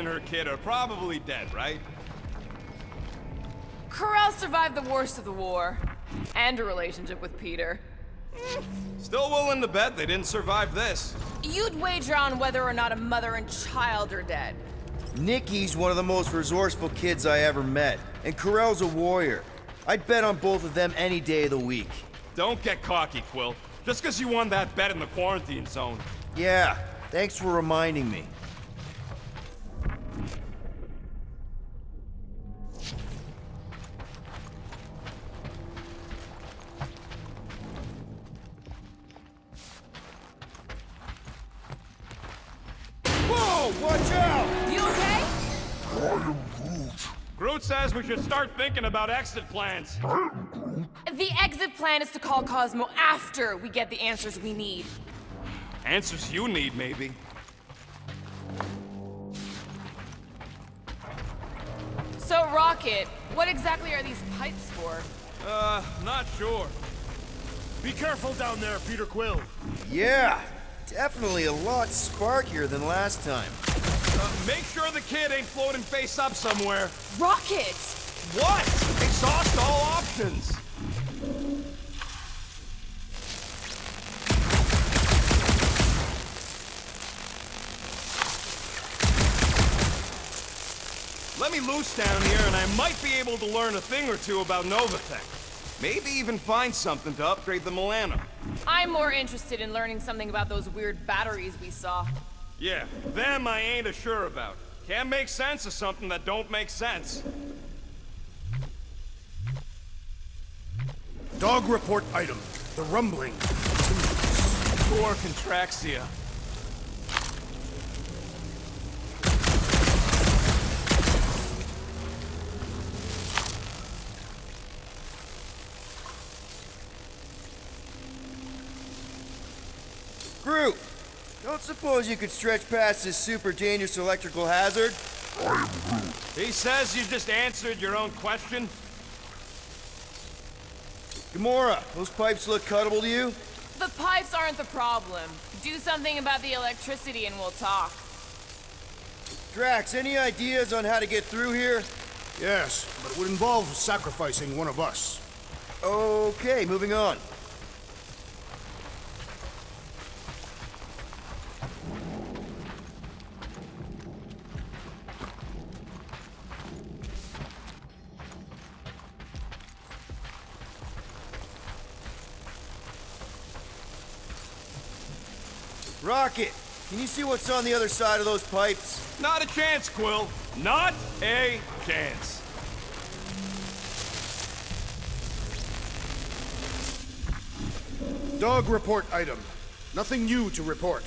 and her kid are probably dead, right? Corral survived the worst of the war. And a relationship with Peter. Still willing to bet they didn't survive this. You'd wager on whether or not a mother and child are dead. Nikki's one of the most resourceful kids I ever met, and Corell's a warrior. I'd bet on both of them any day of the week. Don't get cocky, Quill. Just because you won that bet in the quarantine zone. Yeah, thanks for reminding me. Whoa, watch out! You okay? Groot says we should start thinking about exit plans. The exit plan is to call Cosmo after we get the answers we need. Answers you need, maybe. So, Rocket, what exactly are these pipes for? Not sure. Be careful down there, Peter Quill. Yeah, definitely a lot sparkier than last time. Make sure the kid ain't floating face up somewhere. Rocket! What? Exhaust all options. Let me loose down here and I might be able to learn a thing or two about Novatech. Maybe even find something to upgrade the Milano. I'm more interested in learning something about those weird batteries we saw. Yeah, them I ain't as sure about. Can't make sense of something that don't make sense. Dog report item. The rumbling. Poor Contraxia. Groot, don't suppose you could stretch past this super dangerous electrical hazard? He says you just answered your own question. Gamora, those pipes look cuttable to you? The pipes aren't the problem. Do something about the electricity and we'll talk. Drax, any ideas on how to get through here? Yes, but it would involve sacrificing one of us. Okay, moving on. Rocket, can you see what's on the other side of those pipes? Not a chance, Quill. Not a chance. Dog report item. Nothing new to report.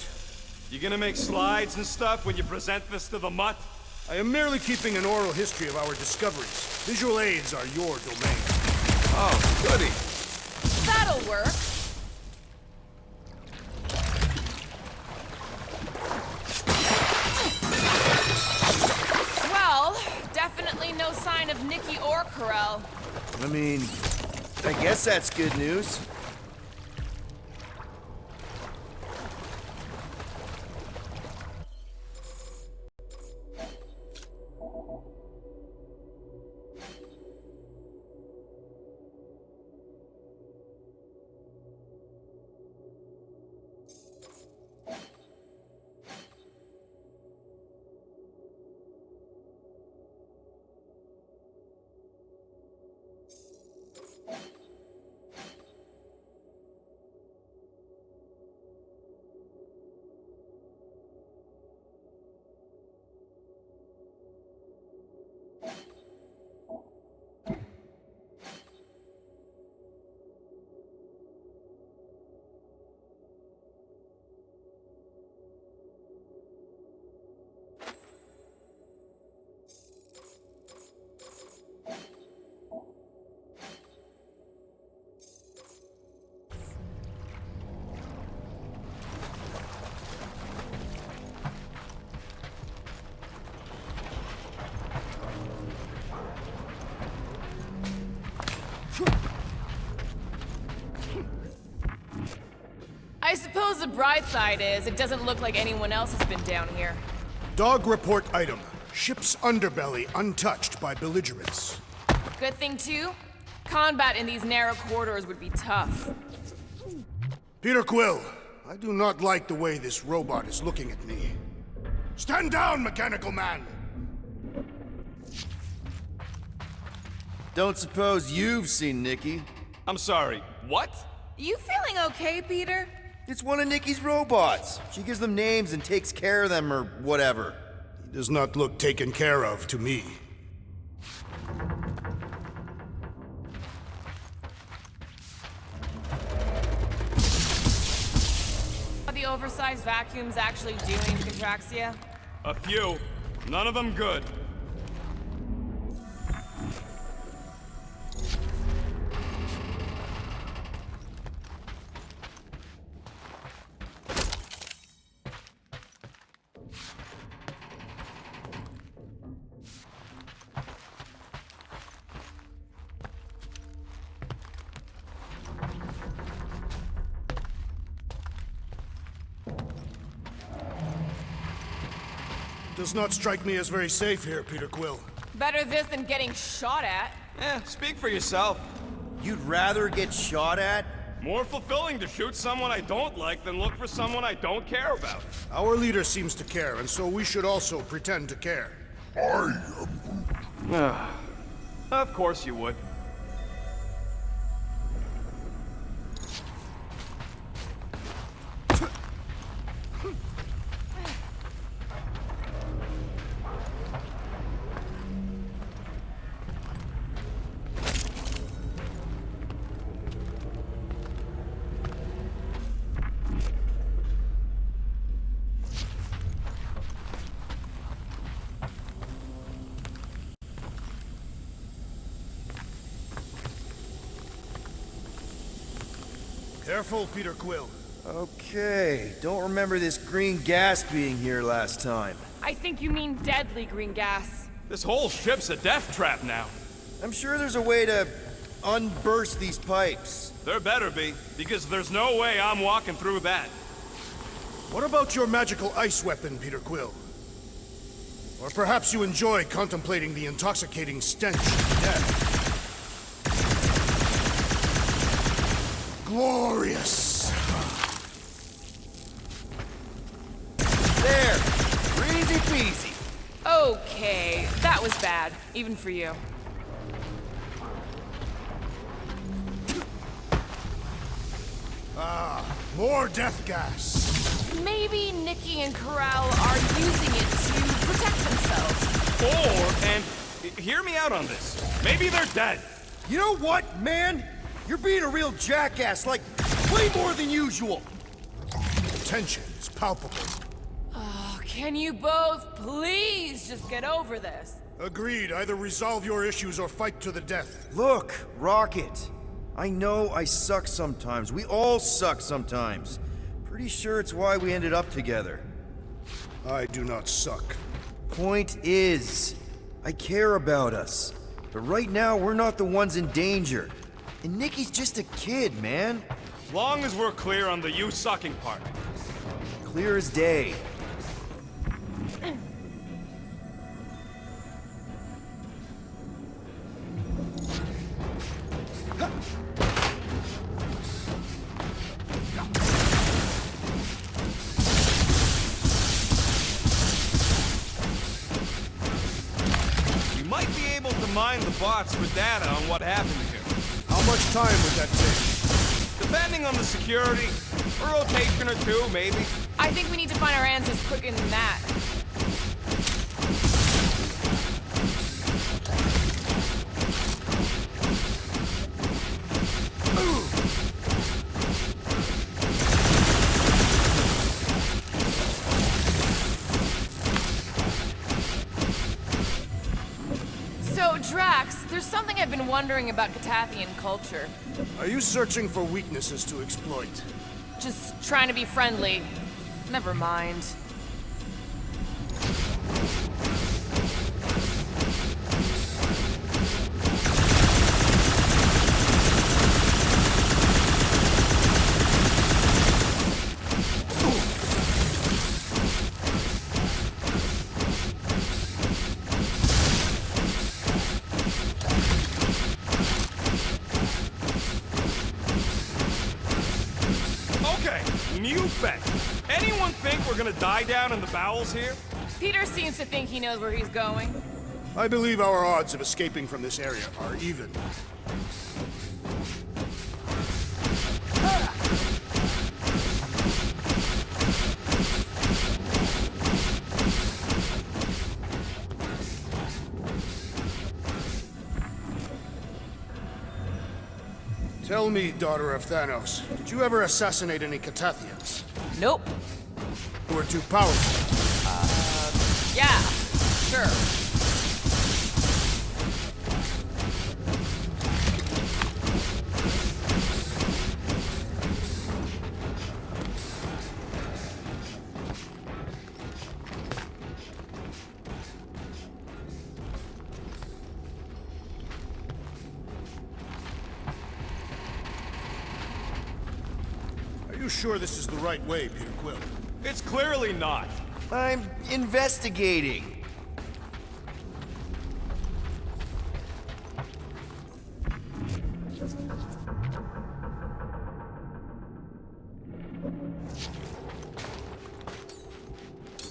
You gonna make slides and stuff when you present this to the mutt? I am merely keeping an oral history of our discoveries. Visual aids are your domain. Oh, goody. That'll work. Well, definitely no sign of Nikki or Corell. I mean, I guess that's good news. I suppose the bright side is it doesn't look like anyone else has been down here. Dog report item. Ship's underbelly untouched by belligerents. Good thing, too, combat in these narrow corridors would be tough. Peter Quill, I do not like the way this robot is looking at me. Stand down, Mechanical Man! Don't suppose you've seen Nikki? I'm sorry, what? You feeling okay, Peter? It's one of Nikki's robots. She gives them names and takes care of them or whatever. He does not look taken care of to me. Are the oversized vacuums actually doing Contraxia? A few. None of them good. Does not strike me as very safe here, Peter Quill. Better this than getting shot at. Speak for yourself. You'd rather get shot at? More fulfilling to shoot someone I don't like than look for someone I don't care about. Our leader seems to care, and so we should also pretend to care. Of course you would. Careful, Peter Quill. Okay, don't remember this green gas being here last time. I think you mean deadly green gas. This whole ship's a death trap now. I'm sure there's a way to unburst these pipes. There better be, because there's no way I'm walking through that. What about your magical ice weapon, Peter Quill? Or perhaps you enjoy contemplating the intoxicating stench of death. Glorious! There! Easy peasy. Okay, that was bad, even for you. More death gas! Maybe Nikki and Corral are using it to protect themselves. And hear me out on this. Maybe they're dead. You know what, man? You're being a real jackass, like, way more than usual. The tension is palpable. Oh, can you both please just get over this? Agreed. Either resolve your issues or fight to the death. Look, Rocket. I know I suck sometimes. We all suck sometimes. Pretty sure it's why we ended up together. I do not suck. Point is, I care about us. But right now, we're not the ones in danger. And Nikki's just a kid, man. As long as we're clear on the you sucking part. Clear as day. You might be able to mine the bots for data on what happened here. How much time would that take? Depending on the security, a rotation or two, maybe. I think we need to find our answers quicker than that. So, Drax, there's something I've been wondering about Catathian culture. Are you searching for weaknesses to exploit? Just trying to be friendly. Never mind. You bet. Anyone think we're gonna die down in the bowels here? Peter seems to think he knows where he's going. I believe our odds of escaping from this area are even. Tell me, daughter of Thanos, did you ever assassinate any Catathians Nope. who were too powerful? Yeah, sure. Are you sure this is the right way, Peter Quill? It's clearly not. I'm investigating.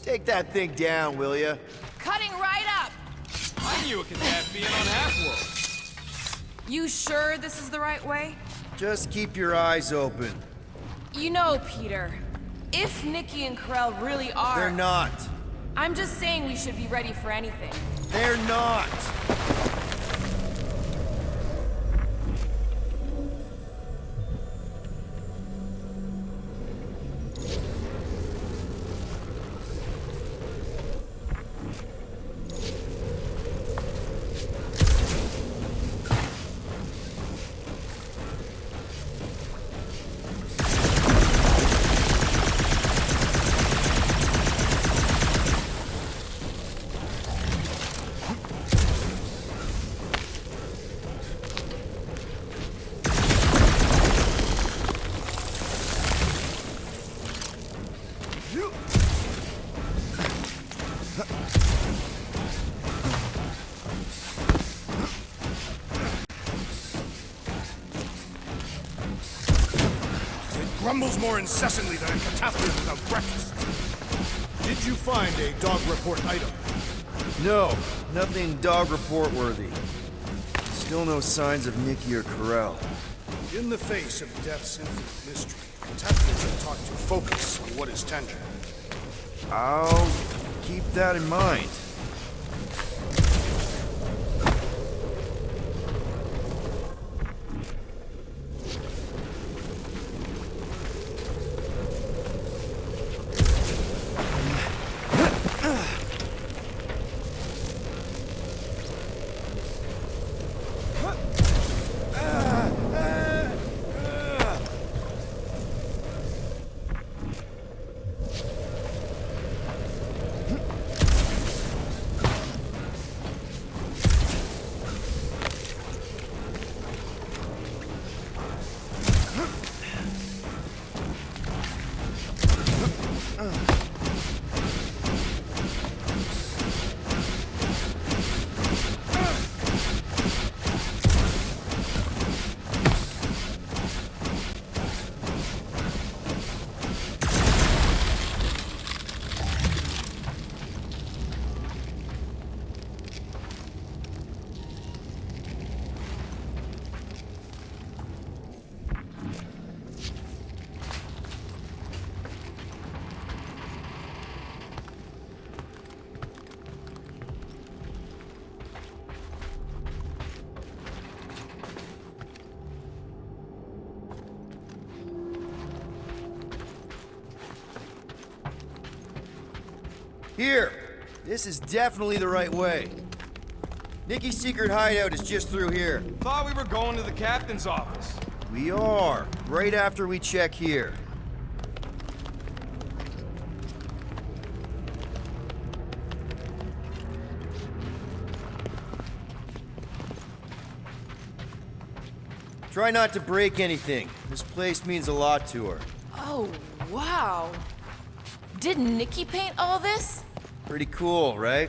Take that thing down, will ya? Cutting right up! I knew a Catathian on Half-World. You sure this is the right way? Just keep your eyes open. You know, Peter, if Nikki and Karel really are... They're not. I'm just saying we should be ready for anything. They're not. Grumbles more incessantly than a Catathian without breakfast. Did you find a dog report item? No, nothing dog report worthy. Still no signs of Nikki or Karel. In the face of death's infinite mystery, Catathians are taught to focus on what is tangible. I'll keep that in mind. Here! This is definitely the right way. Nikki's secret hideout is just through here. Thought we were going to the captain's office. We are, right after we check here. Try not to break anything. This place means a lot to her. Oh, wow. Did Nikki paint all this? Pretty cool, right?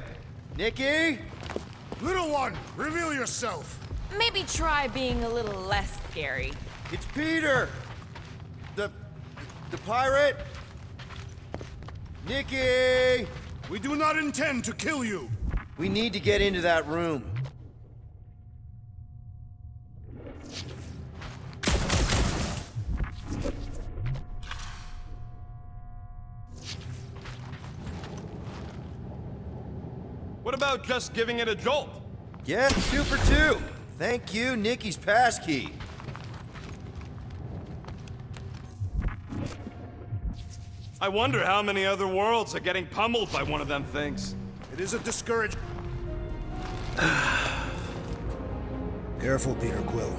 Nikki? Little one, reveal yourself! Maybe try being a little less scary. It's Peter! The The pirate! Nikki! We do not intend to kill you. We need to get into that room. What about just giving it a jolt? Yeah, Super 2. Thank you, Nikki's passkey. I wonder how many other worlds are getting pummeled by one of them things. It is a discourage. Careful, Peter Quill.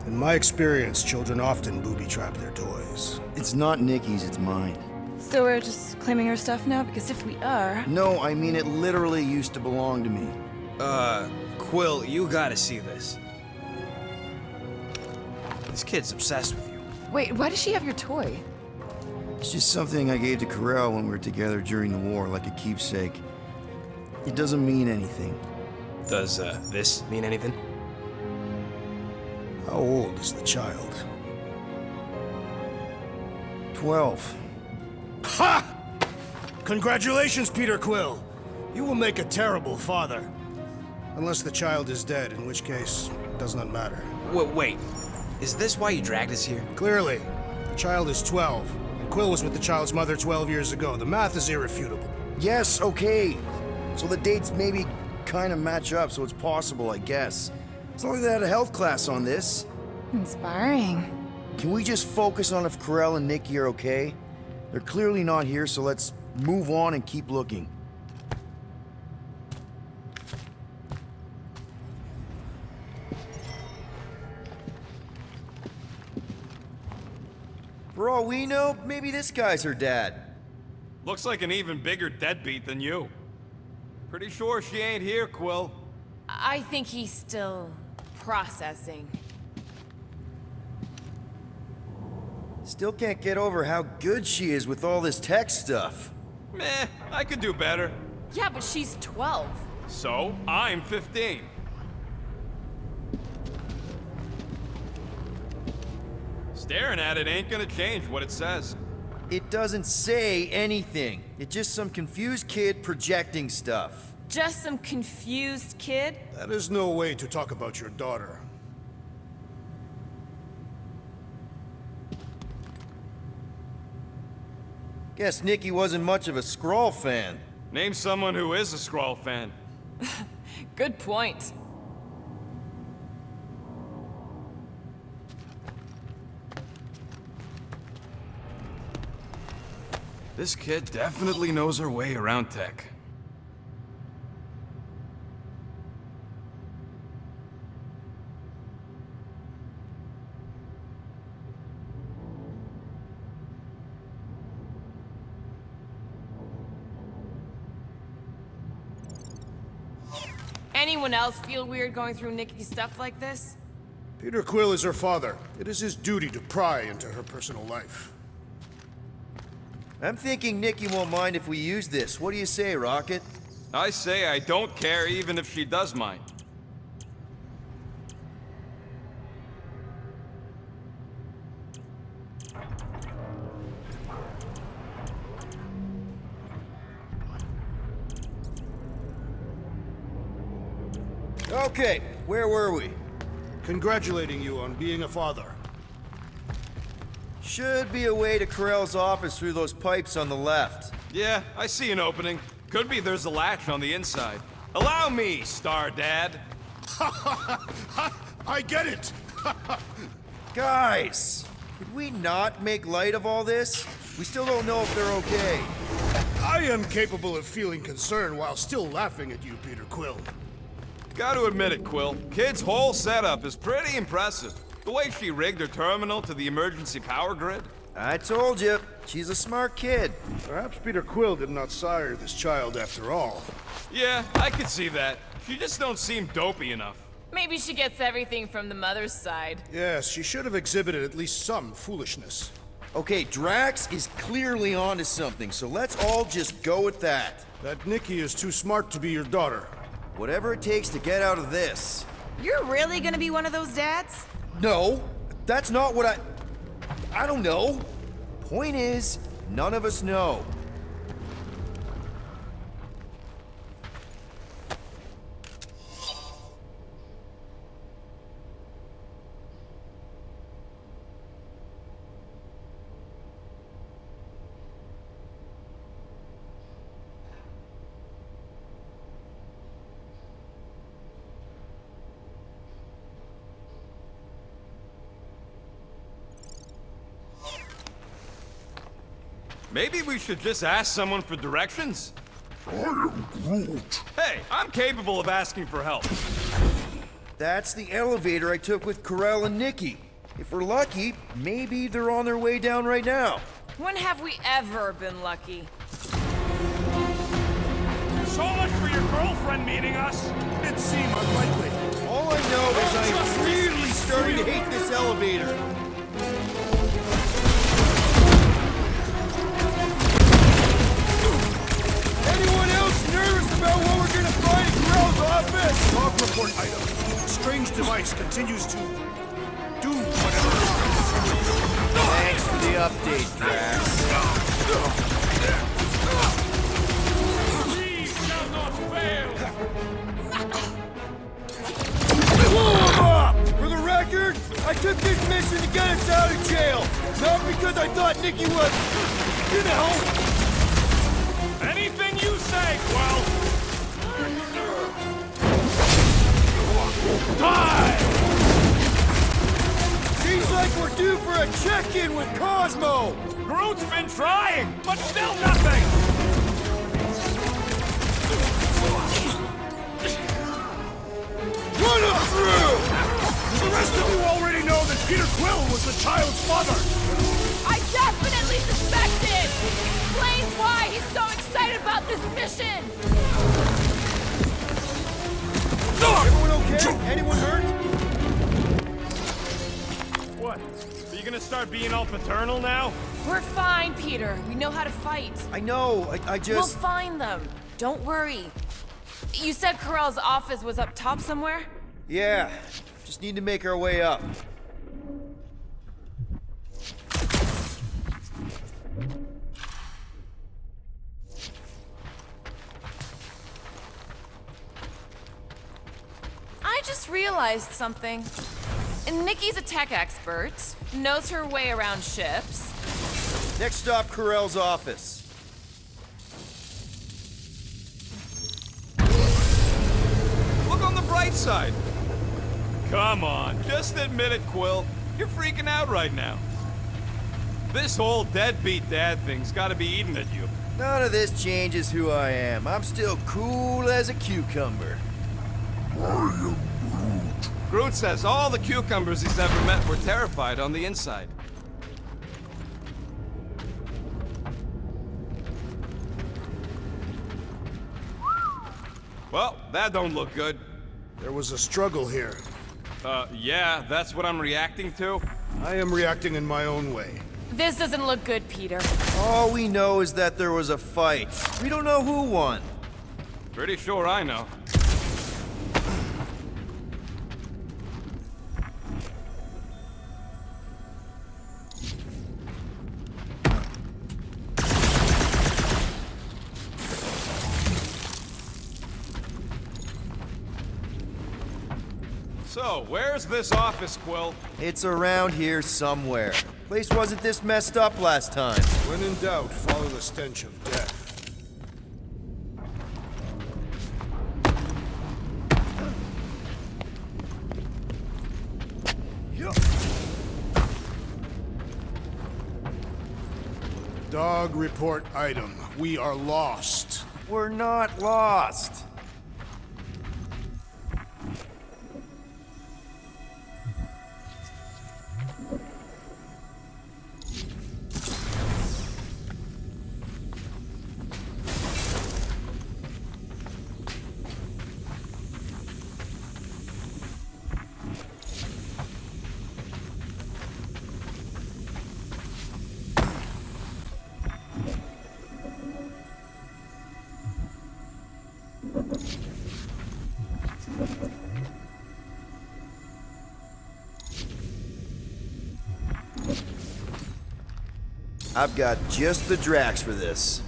In my experience, children often booby-trap their toys. It's not Nikki's, it's mine. So we're just claiming her stuff now? Because if we are... No, I mean it literally used to belong to me. Quill, you gotta see this. This kid's obsessed with you. Wait, why does she have your toy? It's just something I gave to Corel when we were together during the war, like a keepsake. It doesn't mean anything. Does, this mean anything? How old is the child? 12. Ha! Congratulations, Peter Quill. You will make a terrible father. Unless the child is dead, in which case, it does not matter. Wait. Is this why you dragged us here? Clearly, the child is 12, and Quill was with the child's mother 12 years ago. The math is irrefutable. Yes, okay. So the dates maybe kind of match up, so it's possible, I guess. It's not like they had a health class on this. Inspiring. Can we just focus on if Corel and Nikki are okay? They're clearly not here, so let's move on and keep looking. For all we know, maybe this guy's her dad. Looks like an even bigger deadbeat than you. Pretty sure she ain't here, Quill. I think he's still processing. Still can't get over how good she is with all this tech stuff. Meh, I could do better. Yeah, but she's 12. So, I'm 15. Staring at it ain't gonna change what it says. It doesn't say anything. It's just some confused kid projecting stuff. Just some confused kid? That is no way to talk about your daughter. Guess Nikki wasn't much of a Skrull fan. Name someone who is a Skrull fan. Good point. This kid definitely knows her way around tech. Anyone else feel weird going through Nikki's stuff like this? Peter Quill is her father. It is his duty to pry into her personal life. I'm thinking Nikki won't mind if we use this. What do you say, Rocket? I say I don't care even if she does mind. Okay, where were we? Congratulating you on being a father. Should be a way to Corel's office through those pipes on the left. Yeah, I see an opening. Could be there's a latch on the inside. Allow me, Star Dad. I get it! Guys, could we not make light of all this? We still don't know if they're okay. I am capable of feeling concern while still laughing at you, Peter Quill. Gotta admit it, Quill. Kid's whole setup is pretty impressive. The way she rigged her terminal to the emergency power grid. I told you, she's a smart kid. Perhaps Peter Quill did not sire this child after all. Yeah, I could see that. She just don't seem dopey enough. Maybe she gets everything from the mother's side. Yes, she should have exhibited at least some foolishness. Okay, Drax is clearly onto something, so let's all just go with that. That Nikki is too smart to be your daughter. Whatever it takes to get out of this. You're really gonna be one of those dads? No, that's not what I don't know. Point is, none of us know. Maybe we should just ask someone for directions? I am Groot. Hey, I'm capable of asking for help. That's the elevator I took with Corel and Nikki. If we're lucky, maybe they're on their way down right now. When have we ever been lucky? So much for your girlfriend meeting us. It seemed unlikely. All I know is I'm really starting to hate this elevator. Anyone else nervous about what we're gonna find in Corel's office? Log report item. Strange device continues to do whatever. Thanks for the update, Drax. These shall not fail. Blow him up! For the record, I took this mission to get us out of jail, not because I thought Nikki was, you know. Anything you say, Quill. Die! Seems like we're due for a check-in with Cosmo. Groot's been trying, but still nothing. Run him through! The rest of you already know that Peter Quill was the child's father. I definitely suspected! Explains why he's so excited about this mission! Everyone okay? Anyone hurt? What? Are you gonna start being all paternal now? We're fine, Peter. We know how to fight. I know, I We'll just... find them. Don't worry. You said Corel's office was up top somewhere? Yeah, just need to make our way up. I just realized something. Nikki's a tech expert, knows her way around ships. Next stop, Corel's office. Look on the bright side. Come on, just admit it, Quill. You're freaking out right now. This whole deadbeat dad thing's gotta be eating at you. None of this changes who I am. I'm still cool as a cucumber. I am Groot. Groot says all the cucumbers he's ever met were terrified on the inside. Well, that don't look good. There was a struggle here. Yeah, that's what I'm reacting to. I am reacting in my own way. This doesn't look good, Peter. All we know is that there was a fight. We don't know who won. Pretty sure I know. So, where's this office, Quill? It's around here somewhere. Place wasn't this messed up last time. When in doubt, follow the stench of death. Dog report item. We are lost. We're not lost. I've got just the Drax for this.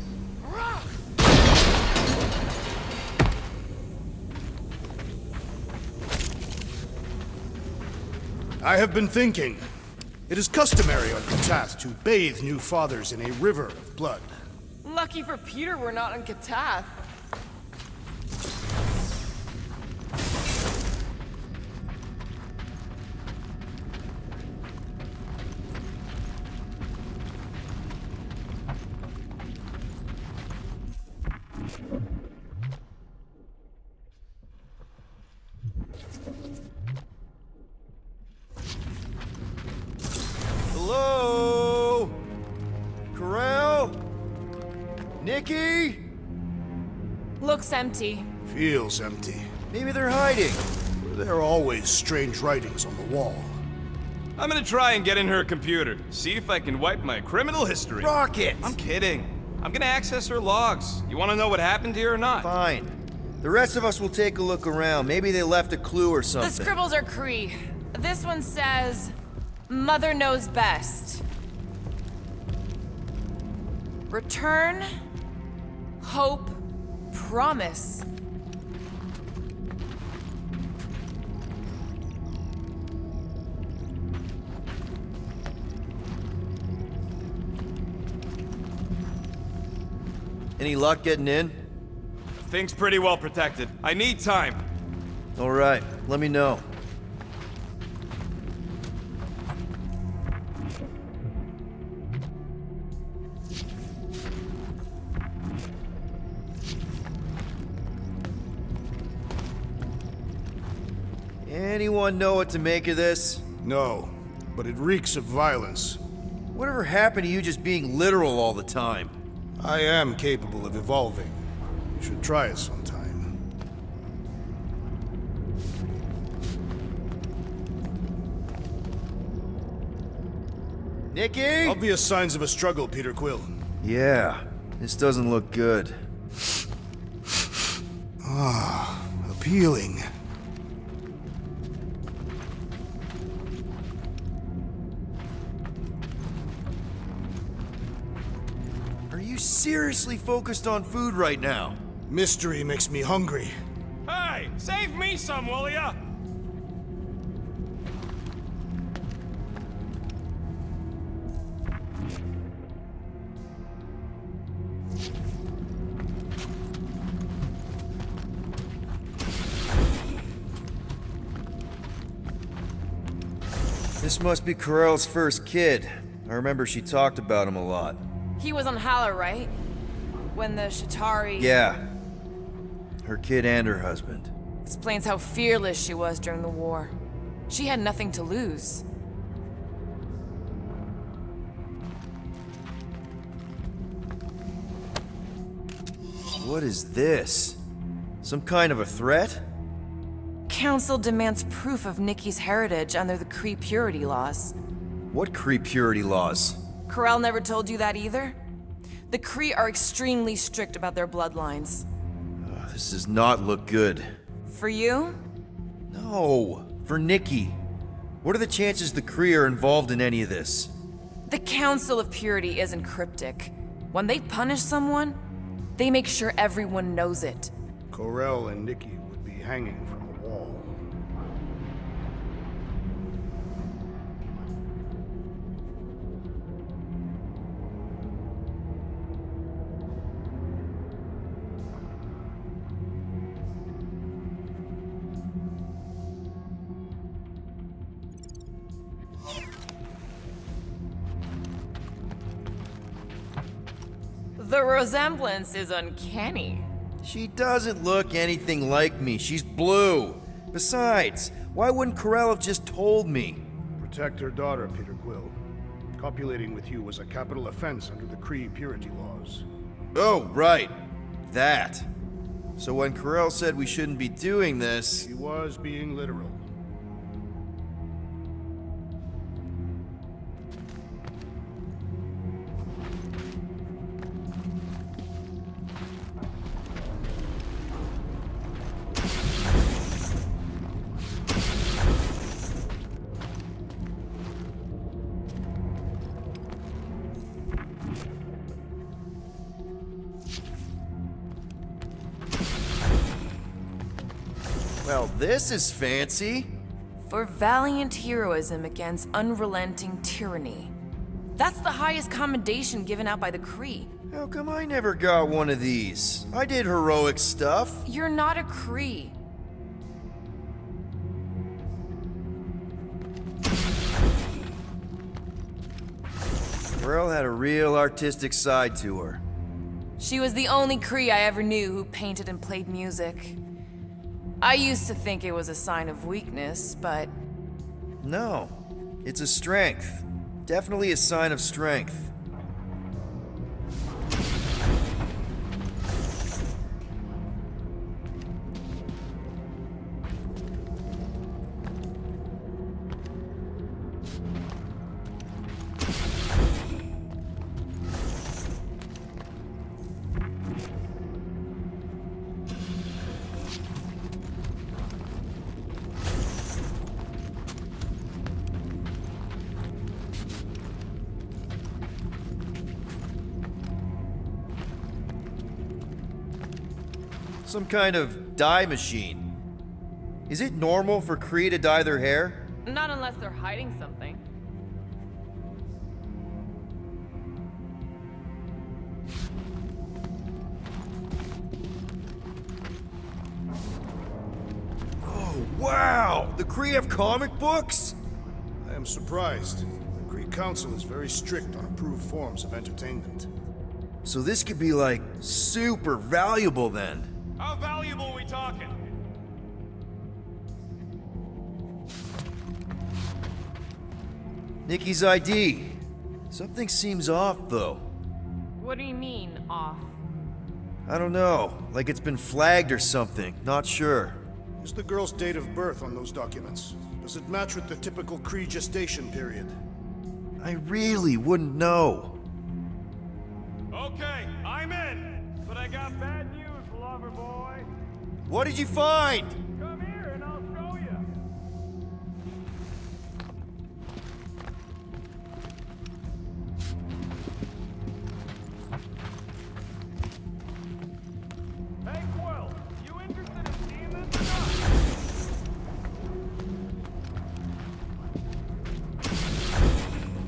I have been thinking. It is customary on Katath to bathe new fathers in a river of blood. Lucky for Peter we're not in Katath. Hello? Corral? Nikki? Looks empty. Feels empty. Maybe they're hiding. There are always strange writings on the wall. I'm gonna try and get in her computer, see if I can wipe my criminal history. Rocket! I'm kidding. I'm gonna access her logs. You wanna know what happened here or not? Fine. The rest of us will take a look around. Maybe they left a clue or The something. scribbles are Cree. This one says, Mother knows best. Return, hope, promise. Any luck getting in? Thing's pretty well protected. I need time. All right, let me know. Anyone know what to make of this? No, but it reeks of violence. Whatever happened to you just being literal all the time? I am capable of evolving. You should try it sometime. Nikki? Obvious signs of a struggle, Peter Quill. Yeah, this doesn't look good. Appealing. Are you seriously focused on food right now? Mystery makes me hungry. Hey, save me some, will ya? This must be Corell's first kid. I remember she talked about him a lot. He was on Hala, right? When the Shatari... Yeah. Her kid and her husband. Explains how fearless she was during the war. She had nothing to lose. What is this? Some kind of a threat? Council demands proof of Nikki's heritage under the Kree purity laws. What Kree purity laws? Corell never told you that either? The Kree are extremely strict about their bloodlines. This does not look good. For you? No, for Nikki. What are the chances the Kree are involved in any of this? The Council of Purity isn't cryptic. When they punish someone, they make sure everyone knows it. Corell and Nikki would be hanging from a wall. The resemblance is uncanny. She doesn't look anything like me. She's blue. Besides, why wouldn't Corell have just told me? Protect her daughter, Peter Quill. Copulating with you was a capital offense under the Kree purity laws. Oh, right. That. So when Corell said we shouldn't be doing this... He was being literal. Well, this is fancy. For valiant heroism against unrelenting tyranny. That's the highest commendation given out by the Kree. How come I never got one of these? I did heroic stuff. You're not a Kree. Rel had a real artistic side to her. She was the only Kree I ever knew who painted and played music. I used to think it was a sign of weakness, but No, it's a strength. Definitely a sign of strength. Some kind of dye machine. Is it normal for Kree to dye their hair? not unless they're hiding something. Oh, wow! The Kree have comic books? I am surprised. The Greek Council is very strict on approved forms of entertainment. So this could be like super valuable then. How valuable are we talking? Nikki's ID. Something seems off though. What do you mean, off? I don't know, like it's been flagged or something, not sure. Is the girl's date of birth on those documents? Does it match with the typical Kree gestation period? I really wouldn't know. Okay, I'm in. But I got bad news, lover boy. What did you find? Come here and I'll show you. Hey, Quill, you interested in seeing this or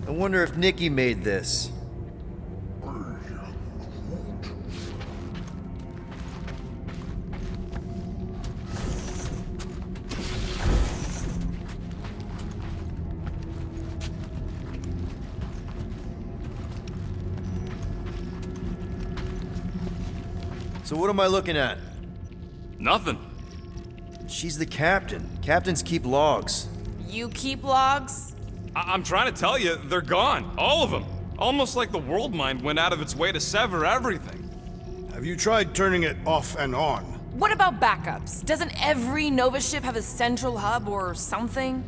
not? I wonder if Nikki made this. So what am I looking at? Nothing. She's the captain. Captains keep logs. You keep logs? I'm trying to tell you, they're gone. All of them. Almost like the world mind went out of its way to sever everything. Have you tried turning it off and on? What about backups? Doesn't every Nova ship have a central hub or something?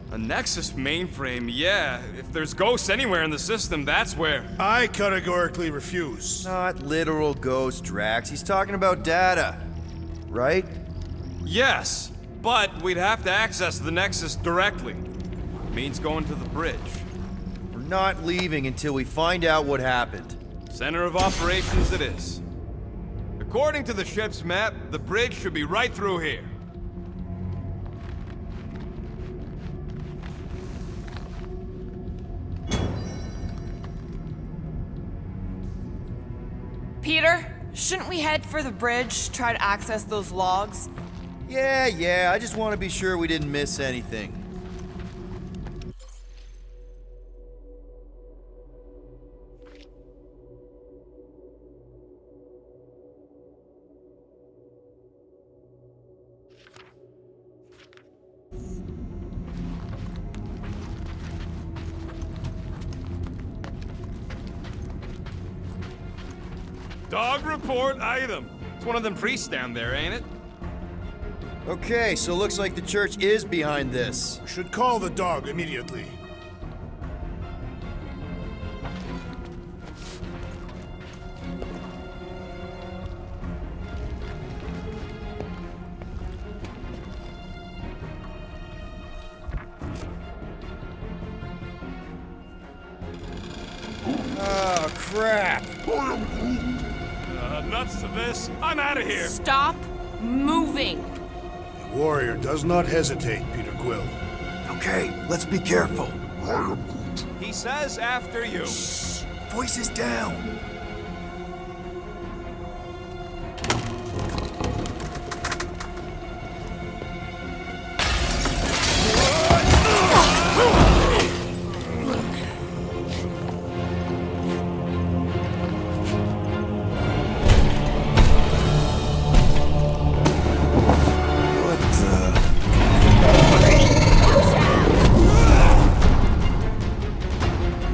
A Nexus mainframe, yeah. If there's ghosts anywhere in the system, that's where. I categorically refuse. Not literal ghost, Drax. He's talking about data. Right? Yes, but we'd have to access the Nexus directly. Means going to the bridge. We're not leaving until we find out what happened. Center of operations it is. According to the ship's map, the bridge should be right through here. Peter, shouldn't we head for the bridge, try to access those logs? Yeah, I just want to be sure we didn't miss anything. Dog report item. It's one of them priests down there, ain't it? Okay, so looks like the church is behind this. We should call the dog immediately. Oh, crap. Nuts to this. I'm out of here. Stop moving! Warrior does not hesitate, Peter Quill. Okay, let's be careful. I am Groot. He says after you. Voices down.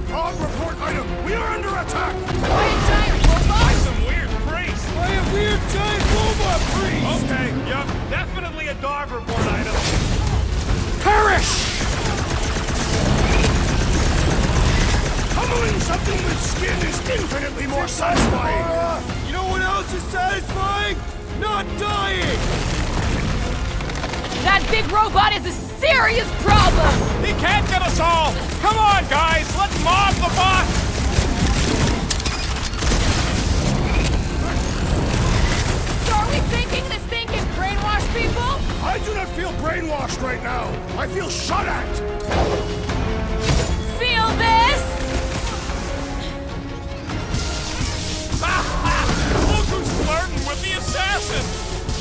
Dog report item! We are under attack! By some weird priest. By a weird giant robot priest. Okay, yep, definitely a dog report item. Perish! Pummeling something with skin is infinitely more satisfying! You know what else is satisfying? Not dying! That big robot is a serious problem! He can't get us all. Come on, guys, let's mob the boss. So are we thinking this thing can brainwash people? I do not feel brainwashed right now! I feel shot at! Feel this? Look who's flirting with the assassin.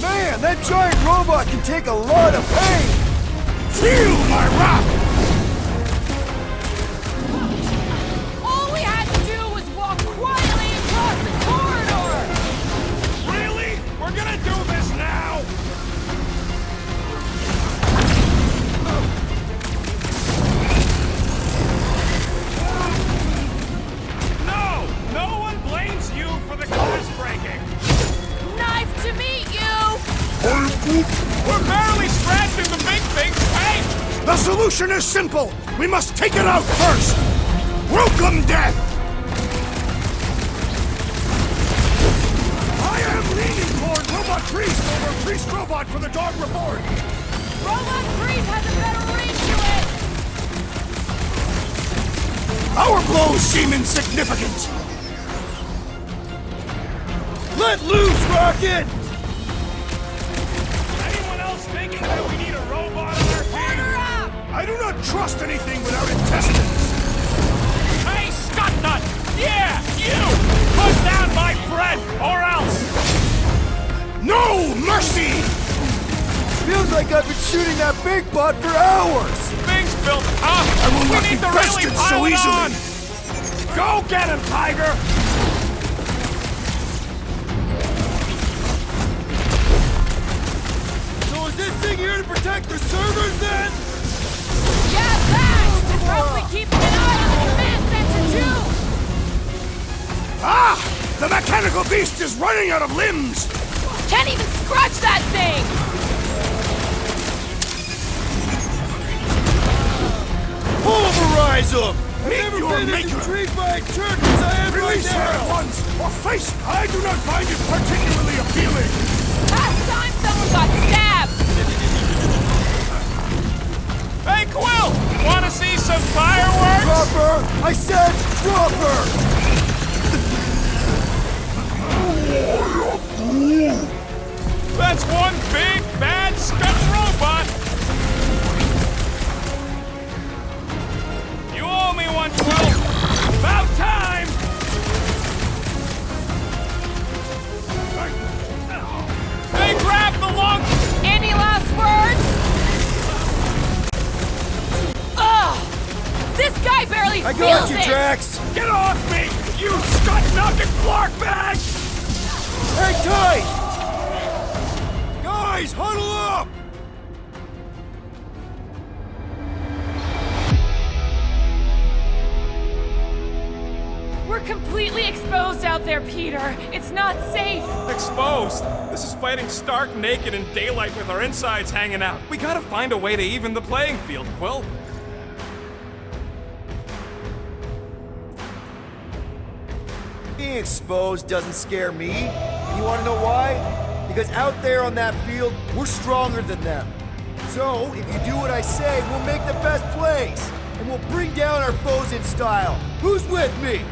Man, that giant robot can take a lot of pain! Feel my wrath! All we had to do was walk quietly across the corridor! Really? We're gonna do this now? No! No one blames you for the glass breaking. Nice to meet you! I am Groot. We're barely scratching the big thing's face. The solution is simple! We must take it out first! Welcome, death! I am leaning toward Robot Priest over Priest Robot for the dog report! Robot Priest has a better range to it! Our blows seem insignificant! Let loose, Rocket! Anyone else thinking that we need a robot on our team? Order up! I do not trust anything without intestines! Hey, Scuttnut! Yeah, you! Put down my bread, or else! No mercy! Feels like I've been shooting that big bot for hours! Things built up! I will We not need be to really bested pile so it easily. on! Go get him, Tiger! So is this thing here to protect the servers then? Yeah, thanks! And probably keeping an eye on the command center, too! Ah! The mechanical beast is running out of limbs! Can't even scratch that thing! Pulverize them! Meet your maker! Intrigued by a church as I am right Release her at now! once, or face I do not find it particularly appealing! Last time someone got stabbed! Hey, Quill! Wanna see some fireworks? Drop her! I said drop her! That's one big, bad, scum robot! You owe me one, Quill! About time! Hey, grab the long... Any last words? Ugh! This guy barely I feels got you, it! Drax! Get off me! You Scott-knocking Clark bag! Hang tight! Guys, huddle up! We're completely exposed out there, Peter. It's not safe. Exposed. This is fighting stark naked in daylight with our insides hanging out. We gotta find a way to even the playing field, Quill. Being exposed doesn't scare me. And you wanna know why? Because out there on that field, we're stronger than them. So, if you do what I say, we'll make the best plays. And we'll bring down our foes in style. Who's with me?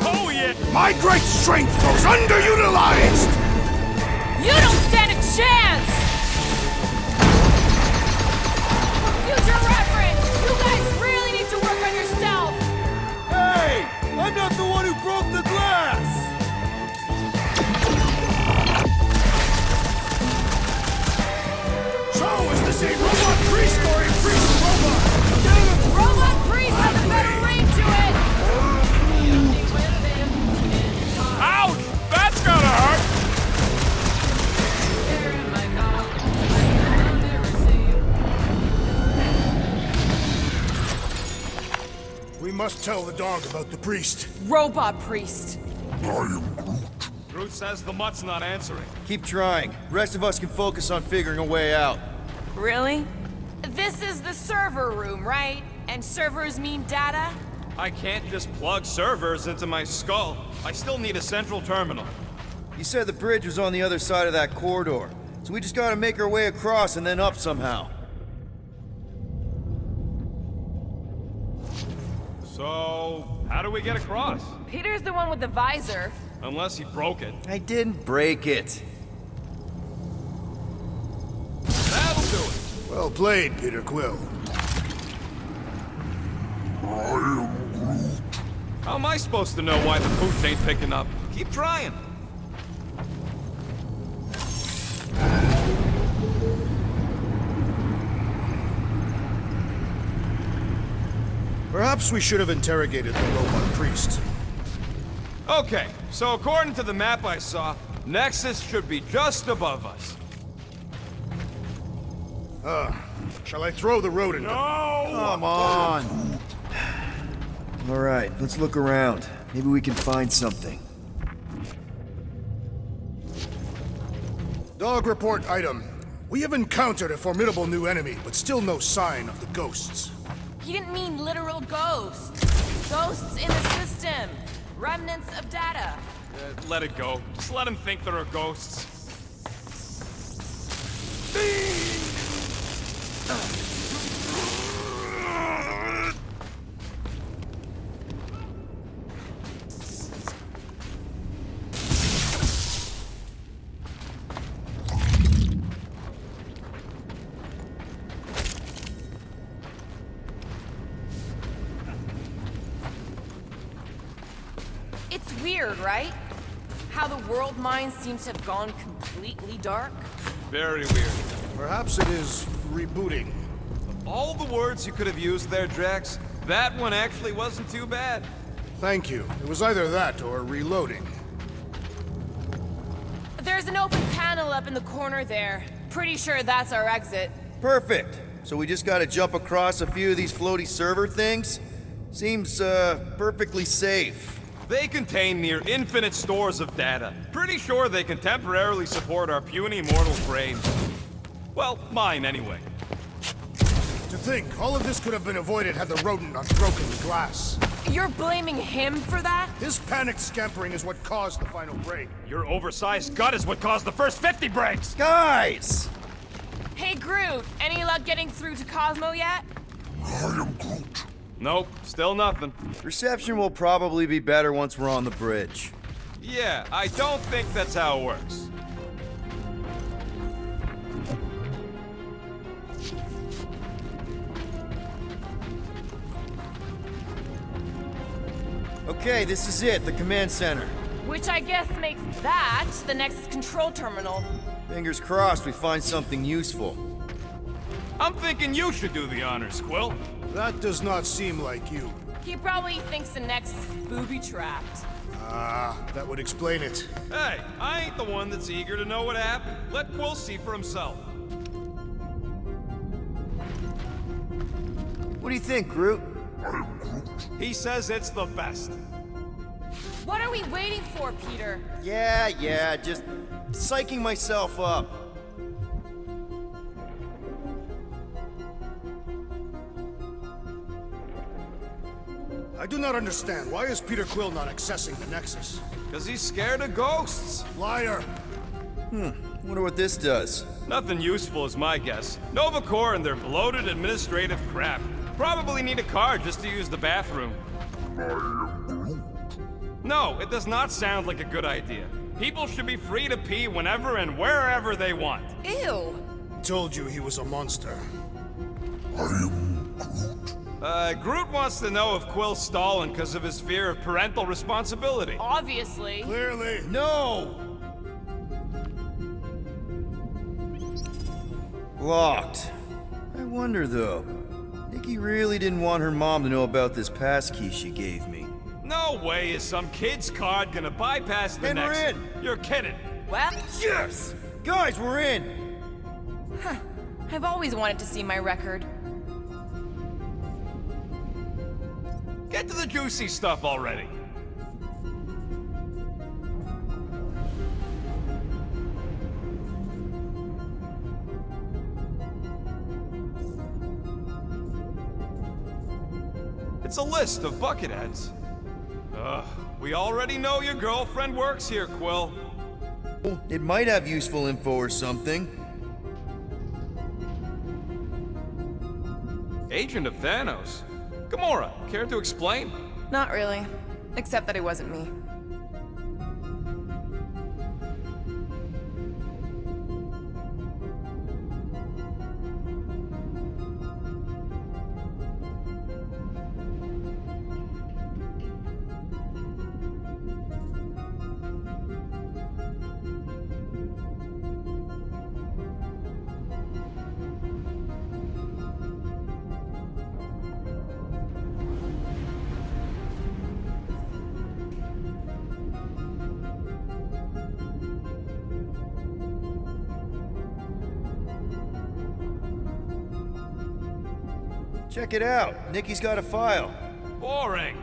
Oh yeah! My great strength goes underutilized! You don't chance! For future reference, you guys really need to work on your stealth! Hey! I'm not the one who broke the glass! So, is this a robot priest or a priest robot? Robot Priest has a better ring to it! Ouch! That's gotta hurt! We must tell the dog about the priest. Robot Priest. I am Groot. Groot says the mutt's not answering. Keep trying. Rest of us can focus on figuring a way out. Really? This is the server room, right? And servers mean data? I can't just plug servers into my skull. I still need a central terminal. You said the bridge was on the other side of that corridor, so we just gotta make our way across and then up somehow. So, how do we get across? Peter's the one with the visor. Unless he broke it. I didn't break it. That'll do it. Well played, Peter Quill. I am Groot. How am I supposed to know why the pooch ain't picking up? Keep trying. Perhaps we should have interrogated the robot priest. Okay, so according to the map I saw, Nexus should be just above us. Shall I throw the rodent? Come on. All right, let's look around. Maybe we can find something. Dog report item. We have encountered a formidable new enemy, but still no sign of the ghosts. He didn't mean literal ghosts. Ghosts in the system. Remnants of data. Let it go. Just let him think there are ghosts. It's weird, right? How the world mind seems to have gone completely dark. Very weird. Perhaps it is rebooting. All the words you could have used there, Drax, that one actually wasn't too bad. Thank you. It was either that or reloading. There's an open panel up in the corner there. Pretty sure that's our exit. Perfect. So we just gotta jump across a few of these floaty server things? Seems, perfectly safe. They contain near infinite stores of data. Pretty sure they can temporarily support our puny mortal frames. Well, mine anyway. To think, all of this could have been avoided had the rodent not broken the glass. You're blaming him for that? His panicked scampering is what caused the final break. Your oversized gut is what caused the first 50 breaks! Guys! Hey, Groot, any luck getting through to Cosmo yet? I am Groot. Nope, still nothing. Reception will probably be better once we're on the bridge. Yeah, I don't think that's how it works. Okay, this is it, the command center. Which I guess makes that the Nexus control terminal. Fingers crossed we find something useful. I'm thinking you should do the honors, Quill. That does not seem like you. He probably thinks the Nexus is booby-trapped. Ah, that would explain it. Hey, I ain't the one that's eager to know what happened. Let Quill see for himself. What do you think, Groot? I am Groot. He says it's the best. What are we waiting for, Peter? Yeah, just psyching myself up. I do not understand. Why is Peter Quill not accessing the Nexus? Because he's scared of ghosts. Liar! Wonder what this does. Nothing useful is my guess. Nova Corps and their bloated administrative crap. Probably need a card just to use the bathroom. I am Groot. No, it does not sound like a good idea. People should be free to pee whenever and wherever they want. Ew. Told you he was a monster. I am Groot. Groot wants to know if Quill's stalling because of his fear of parental responsibility. Obviously. Clearly. No! Locked. I wonder though. Nikki really didn't want her mom to know about this passkey she gave me. No way is some kid's card gonna bypass the And we're next. in. You're kidding. Well, Yes! Guys, we're in! I've always wanted to see my record. Get to the juicy stuff already. It's a list of bucketheads. We already know your girlfriend works here, Quill. It might have useful info or something. Agent of Thanos. Gamora, care to explain? Not really. Except that it wasn't me. Check it out. Nikki's got a file. Boring.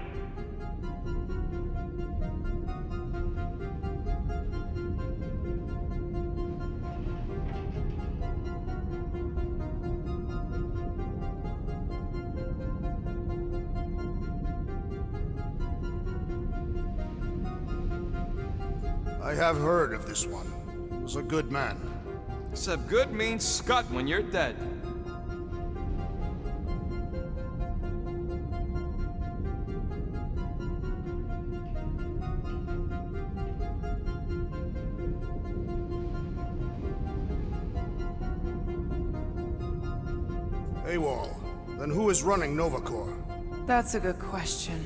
I have heard of this one. He was a good man. Except good means scut when you're dead. AWOL. Then who is running Nova Corps? That's a good question.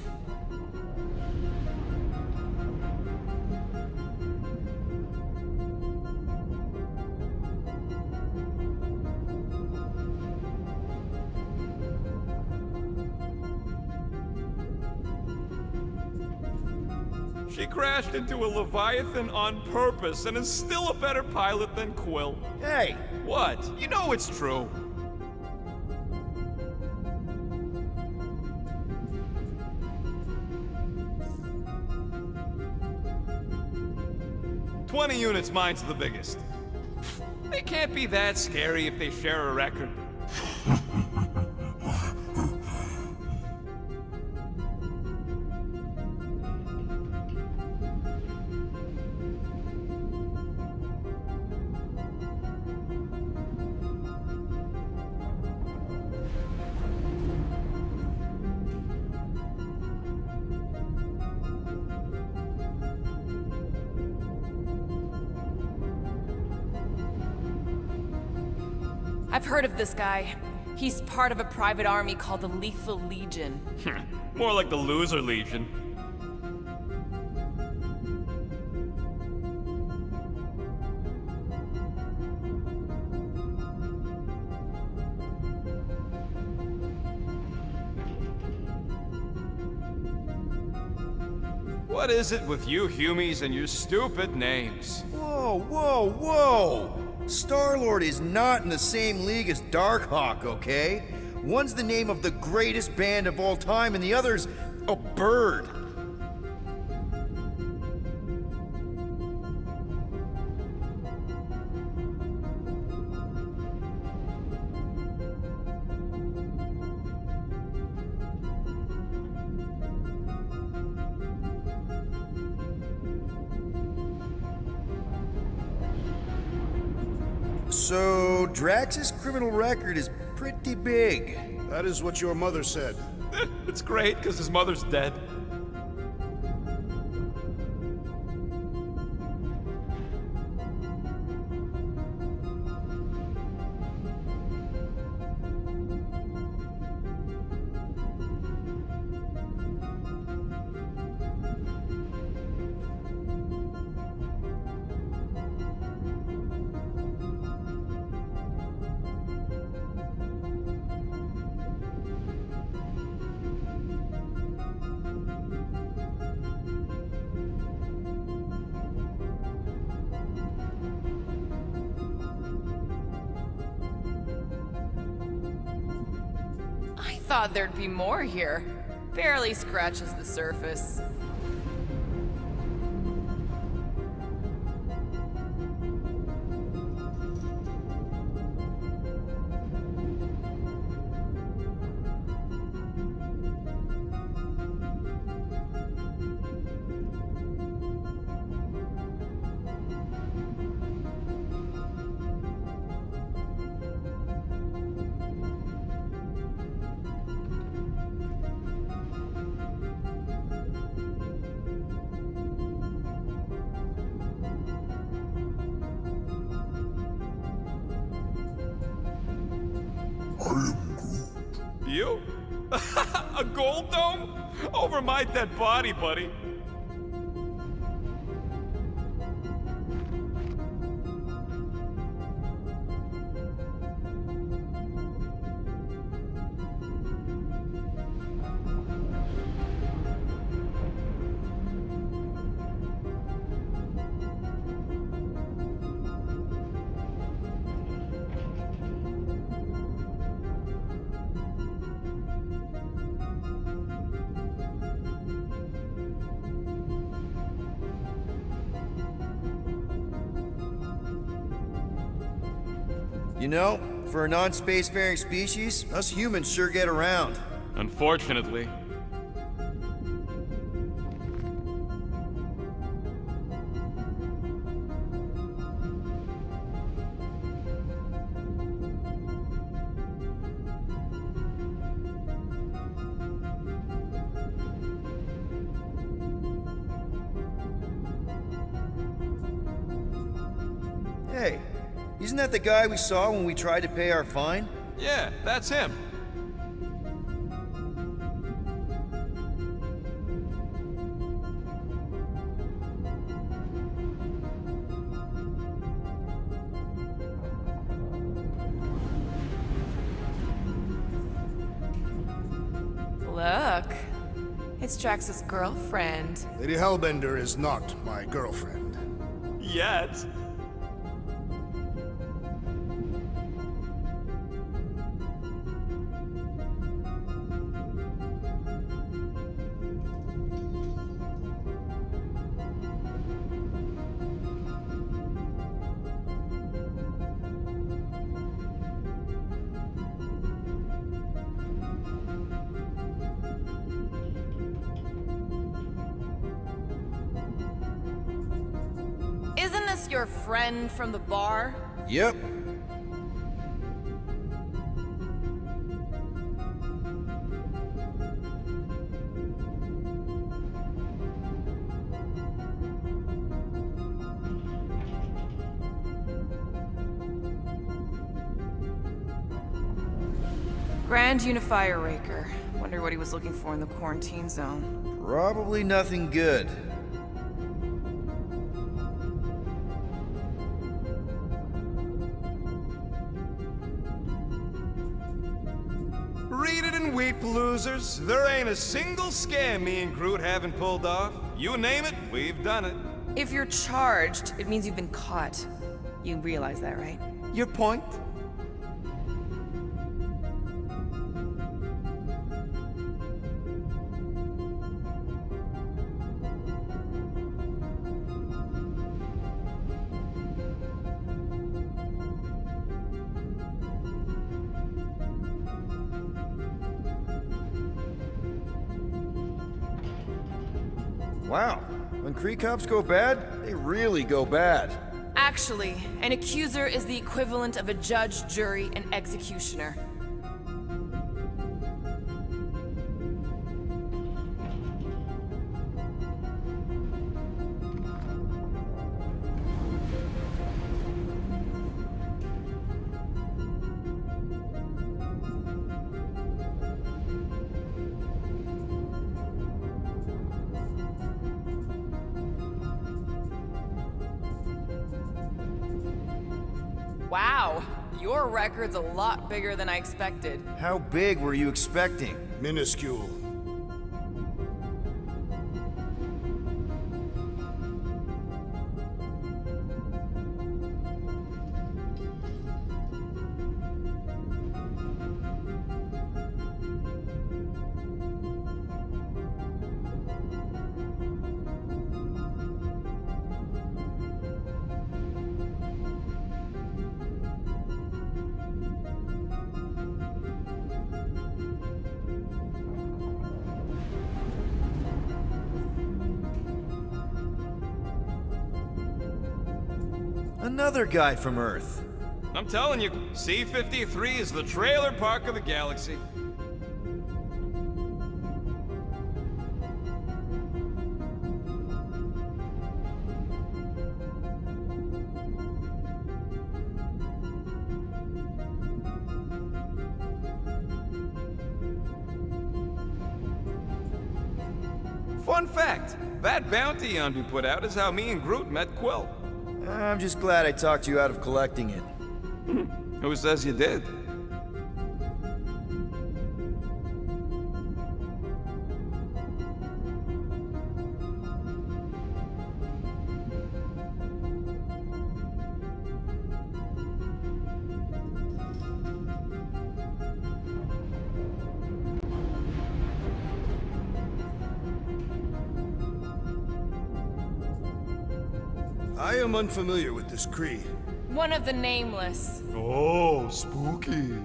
She crashed into a Leviathan on purpose and is still a better pilot than Quill. Hey! What? You know it's true. "20 units, mine's the biggest. They can't be that scary if they share a record. I've heard of this guy. He's part of a private army called the Lethal Legion. More like the Loser Legion. What is it with you Humies and your stupid names? Whoa, whoa, whoa! Star-Lord is not in the same league as Darkhawk, okay? One's the name of the greatest band of all time, and the other's a bird. So, Drax's criminal record is pretty big. That is what your mother said. It's great, because his mother's dead. thought there'd be more here. Barely scratches the surface. You? A gold dome? Over my dead body, buddy. You know, for a non-spacefaring species, us humans sure get around. Unfortunately. Hey, isn't that the guy we saw when we tried to pay our fine? Yeah, that's him. Look, it's Drax's girlfriend. Lady Hellbender is not my girlfriend. Yet. Isn't this your friend from the bar? Yep. Grand Unifier Raker. Wonder what he was looking for in the quarantine zone. Probably nothing good. Read it and weep, losers. There ain't a single scam me and Groot haven't pulled off. You name it, we've done it. If you're charged, it means you've been caught. You realize that, right? Your point? Wow. When Kree cops go bad, they really go bad. Actually, an accuser is the equivalent of a judge, jury, and executioner. Wow, your record's a lot bigger than I expected. How big were you expecting? Minuscule. Another guy from Earth. I'm telling you, C-53 is the trailer park of the galaxy. Fun fact, that bounty Yondu put out is how me and Groot met Quill. I'm just glad I talked you out of collecting it. Who says you did? I am unfamiliar with this Kree. One of the Nameless. Oh, spooky.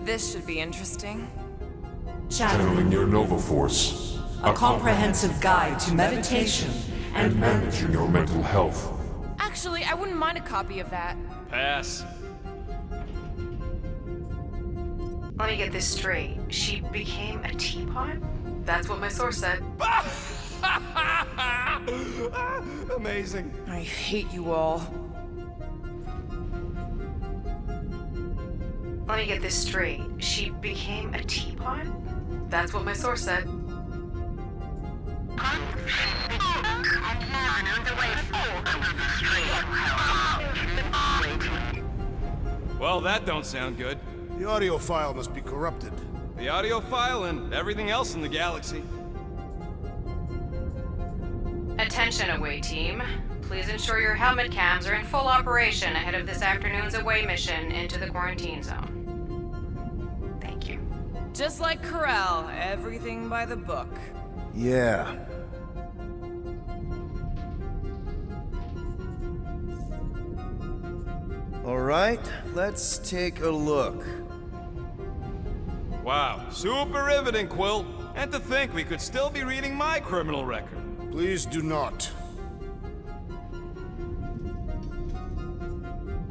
This should be interesting. Channeling your Nova Force. A comprehensive guide to meditation And managing your mental health. Actually, I wouldn't mind a copy of that. Pass. Let me get this straight. She became a teapot? That's what my source said. Amazing. I hate you all. Let me get this straight. She became a teapot? That's what my source said. Well, that don't sound good. The audio file must be corrupted. The audio file and everything else in the galaxy. Attention, away team. Please ensure your helmet cams are in full operation ahead of this afternoon's away mission into the quarantine zone. Thank you. Just like Corel, everything by the book. Yeah. All right, let's take a look. Wow, super riveting, Quill. And to think we could still be reading my criminal record. Please do not.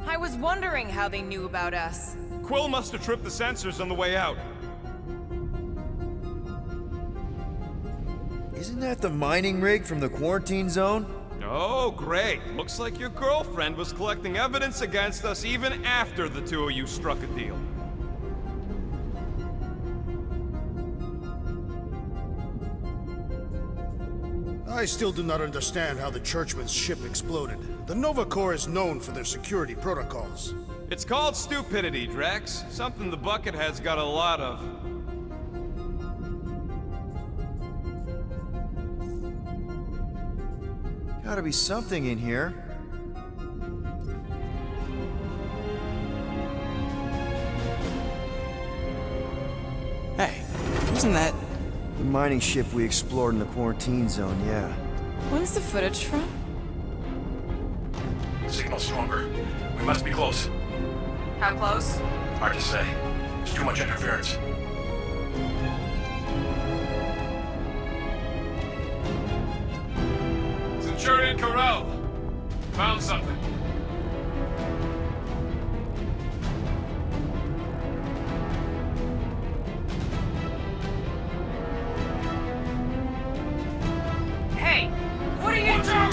I was wondering how they knew about us. Quill must have tripped the sensors on the way out. Isn't that the mining rig from the quarantine zone? Oh, great. Looks like your girlfriend was collecting evidence against us even after the two of you struck a deal. I still do not understand how the Churchman's ship exploded. The Nova Corps is known for their security protocols. It's called stupidity, Drax. Something the Buckethead's got a lot of. Gotta be something in here. Hey, isn't that... The mining ship we explored in the quarantine zone, yeah. When's the footage from? Signal stronger. We must be close. How close? Hard to say. There's too much interference. Centurion Corral! Found something. Hey! What are you doing?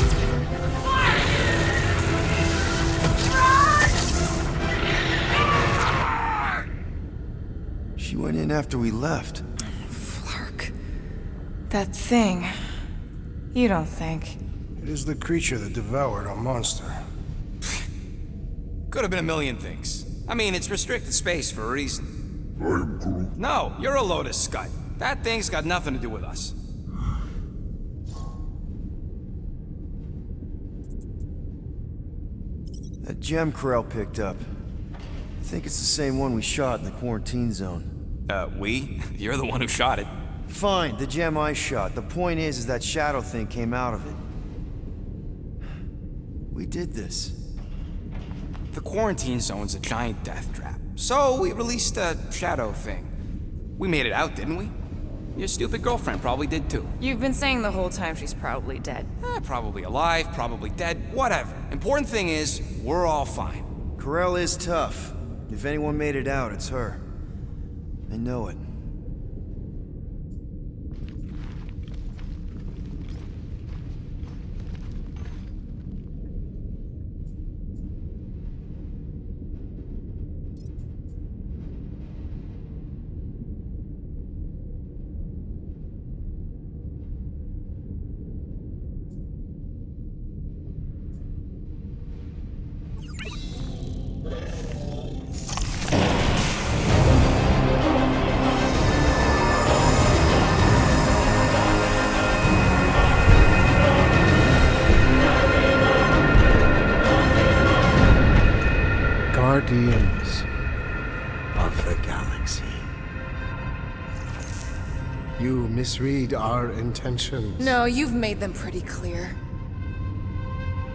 She went in after we left. Flark. That thing. You don't think. It is the creature that devoured our monster. Could have been a million things. I mean, it's restricted space for a reason. I am Groot. No, you're a Lotus Scud. That thing's got nothing to do with us. That gem Corel picked up. I think it's the same one we shot in the quarantine zone. We? You're the one who shot it. Fine, the gem I shot. The point is that shadow thing came out of it. We did this. The quarantine zone's a giant death trap, so we released a shadow thing. We made it out, didn't we? Your stupid girlfriend probably did too. You've been saying the whole time she's probably dead. Probably alive, probably dead, whatever. Important thing is, we're all fine. Corel is tough. If anyone made it out, it's her. I know it. Guardians of the Galaxy. You misread our intentions. No, you've made them pretty clear.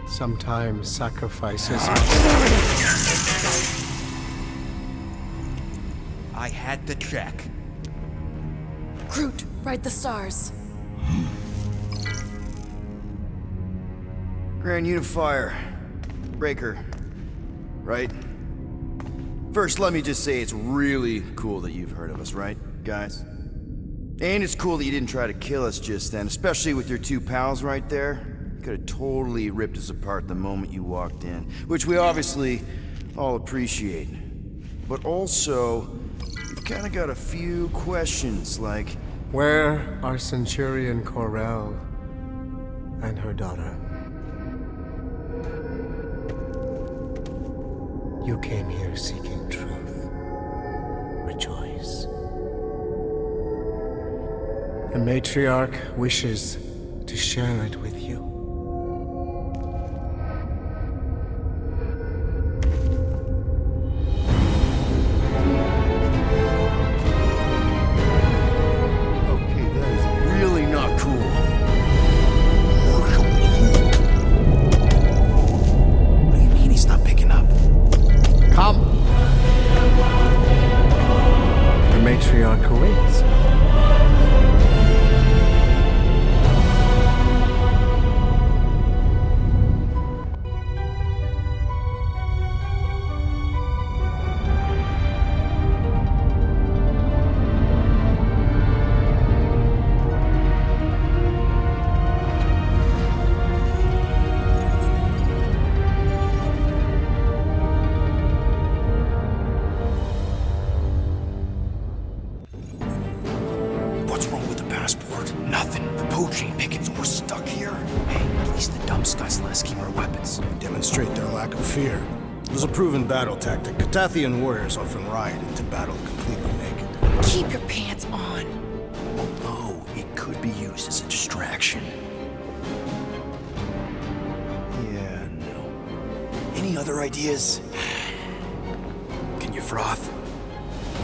Sometimes sacrifices. I had to check. Groot, write the stars. Grand Unifier. Breaker. Right? First, let me just say it's really cool that you've heard of us, right, guys? And it's cool that you didn't try to kill us just then, especially with your two pals right there. You could have totally ripped us apart the moment you walked in, which we obviously all appreciate. But also, we've kind of got a few questions, like... Where are Centurion Corel and her daughter? You came here seeking truth. Rejoice. The matriarch wishes to share it with you. Okay, that is really not cool. What do you mean he's not picking up? Come! The matriarch awaits. What's wrong with the passport? Nothing. The pooch ain't picking, so we're stuck here. Hey, at least the dumb scuts let us keep our weapons. Demonstrate their lack of fear. It was a proven battle tactic. Catathian warriors often ride into battle completely naked. Keep your pants on. Oh, it could be used as a distraction. Yeah, no. Any other ideas? Can you froth?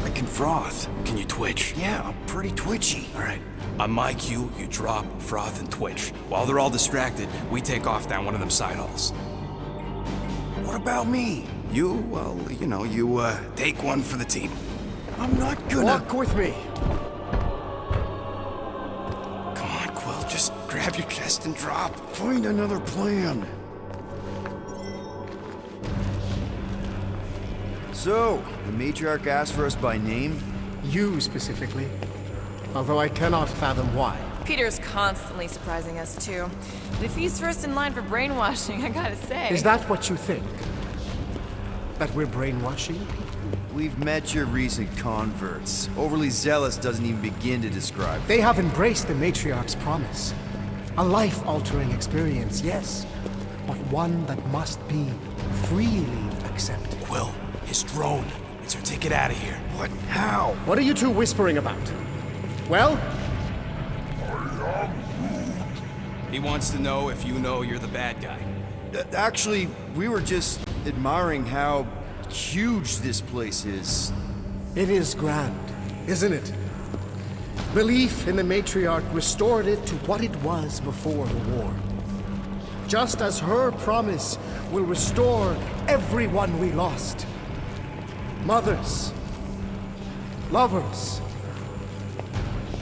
I can froth. Can you twitch? Yeah, I'm pretty twitchy. All right. On my cue, you drop, froth, and twitch. While they're all distracted, we take off down one of them side halls. What about me? You, well, you take one for the team. I'm not gonna... Walk with me. Come on, Quill, just grab your chest and drop. Find another plan. So, the matriarch asked for us by name? You specifically. Although I cannot fathom why. Peter's constantly surprising us, too. But if he's first in line for brainwashing, I gotta say... Is that what you think? That we're brainwashing people? We've met your recent converts. Overly zealous doesn't even begin to describe it. They have embraced the matriarch's promise. A life-altering experience, yes, but one that must be freely accepted. Quill, his drone. It's our ticket out of here. What? How? What are you two whispering about? Well, He wants to know if you know you're the bad guy. Actually, we were just admiring how huge this place is. it is grand, isn't it? Belief in the matriarch restored it to what it was before the war. just as her promise will restore everyone we lost. Mothers, lovers,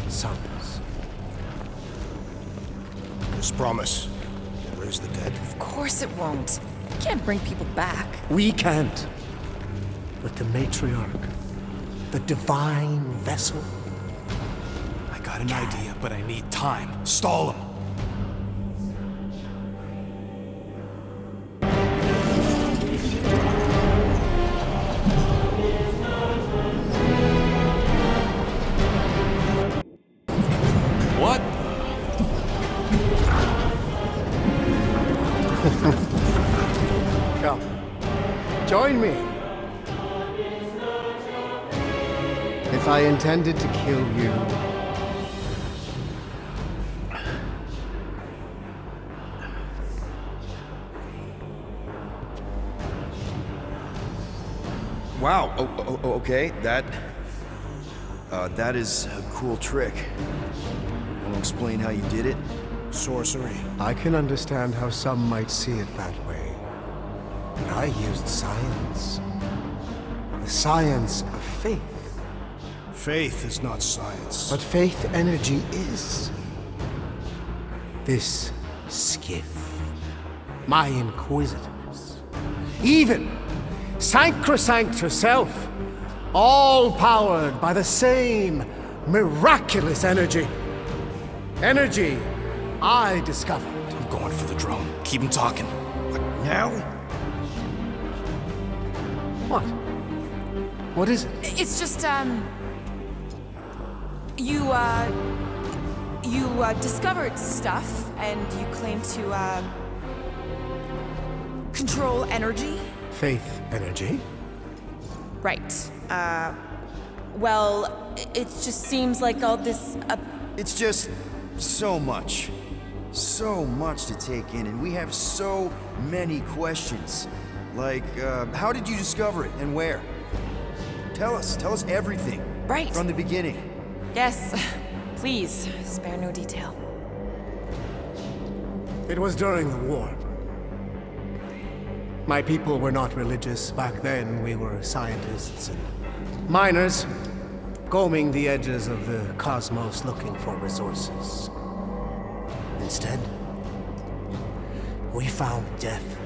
sons. This promise will raise the dead. Of course it won't. You can't bring people back. We can't. But the matriarch, the divine vessel. I got an idea, but I need time. Stall him. What? Come, join me. If I intended to kill you, Wow. Okay. That is a cool trick. Want to explain how you did it? Sorcery. I can understand how some might see it that way. But I used science. The science of faith. Faith is not science. But faith energy is. This skiff. My inquisitors. Even Sacrosanct herself. All powered by the same miraculous energy. Energy I discovered. I'm going for the drone. Keep him talking. Now? What? What is it? It's just, you discovered stuff, and you claim to, control energy? Faith energy? Right. Well, it just seems like all this, It's just so much. So much to take in, and we have so many questions. Like, how did you discover it, and where? Tell us everything. Right. From the beginning. Yes. Please, spare no detail. It was during the war. My people were not religious. Back then, we were scientists and miners, combing the edges of the cosmos looking for resources. Instead, we found death.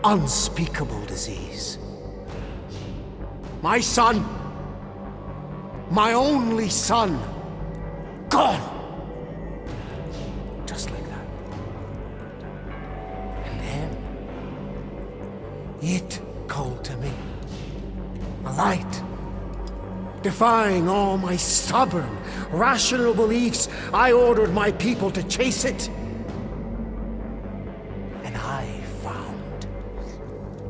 Unspeakable disease. My son, my only son, gone. Just like that. And then, it called to me. A light. Defying all my stubborn, rational beliefs, I ordered my people to chase it. And I found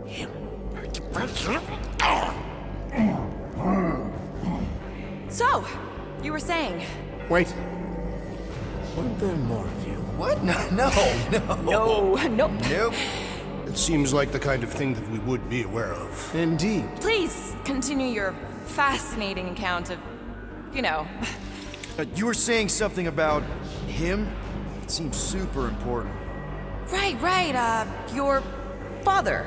him. So, you were saying? Wait. Weren't there more of you? What? No. No, nope. Nope. It seems like the kind of thing that we would be aware of. Indeed. Please continue your fascinating account of, you know. You were saying something about him? It seems super important. Right, your father.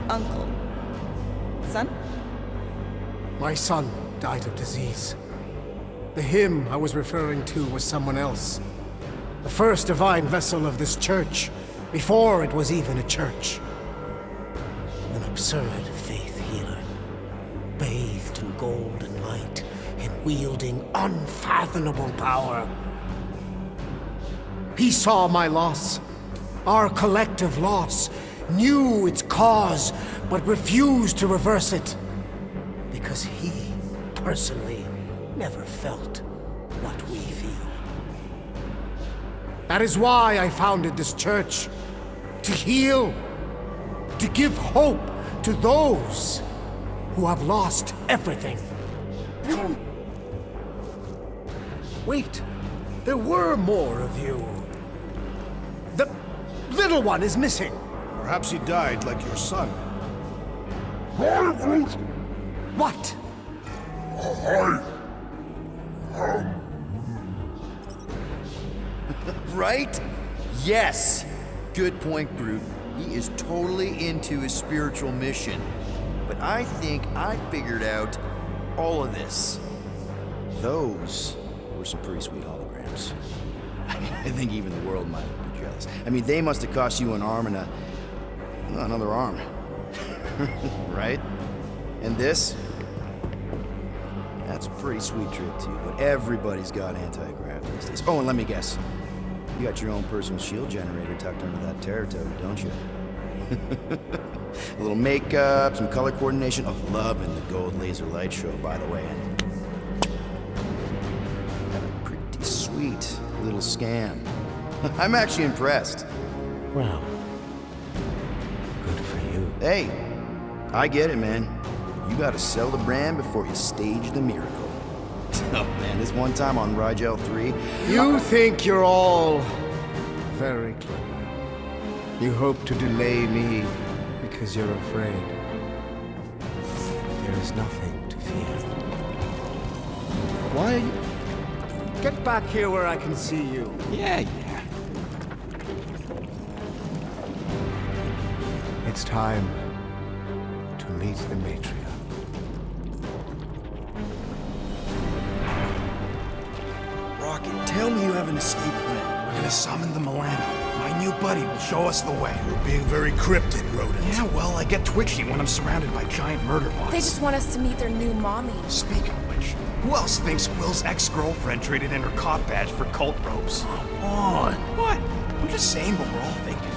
Uncle. Son? My son died of disease. The him I was referring to was someone else. The first divine vessel of this church, before it was even a church. An absurd faith healer, bathed in golden light and wielding unfathomable power. He saw my loss, our collective loss, knew its cause, but refused to reverse it. Because he, personally, never felt what we feel. That is why I founded this church. To heal. To give hope to those who have lost everything. Wait, there were more of you. The little one is missing. Perhaps he died like your son. What? Right? Yes! Good point, Groot. He is totally into his spiritual mission. But I think I figured out all of this. Those were some pretty sweet holograms. I think even the world might have been jealous. I mean, they must have cost you an arm and another arm. Right? And this? That's a pretty sweet trick too, but everybody's got anti-grav these days. Oh, and let me guess. You got your own personal shield generator tucked under that terror toad, don't you? A little makeup, some color coordination. Oh, loving the gold laser light show, by the way. And a pretty sweet little scam. I'm actually impressed. Well, good for you. Hey, I get it, man. You gotta sell the brand before you stage the miracle. Oh man, this one time on Rigel 3... You think you're all very clever. You hope to delay me because you're afraid. There is nothing to fear. Why are you... Get back here where I can see you. Yeah. It's time to meet the matriarch. Rocket, tell me you have an escape plan. We're gonna summon the Milano. My new buddy will show us the way. You're being very cryptic, Rodent. Yeah, well, I get twitchy when I'm surrounded by giant murder bots. They just want us to meet their new mommy. Speaking of which, who else thinks Quill's ex-girlfriend traded in her cop badge for cult robes? Come on. What? I'm just saying what we're all thinking.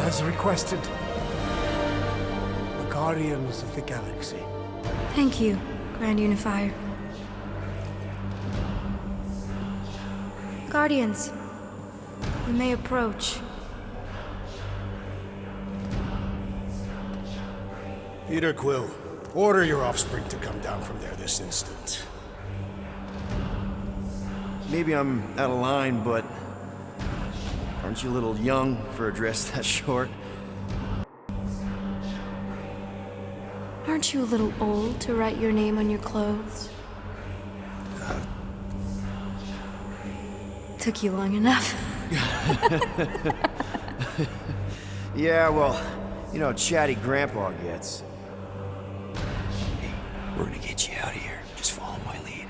As requested, the Guardians of the Galaxy. Thank you, Grand Unifier. Guardians, you may approach. Peter Quill, order your offspring to come down from there this instant. Maybe I'm out of line, but... aren't you a little young for a dress that short? Aren't you a little old to write your name on your clothes? Took you long enough. Yeah, well, you know how chatty Grandpa gets. Hey, we're gonna get you out of here. Just follow my lead.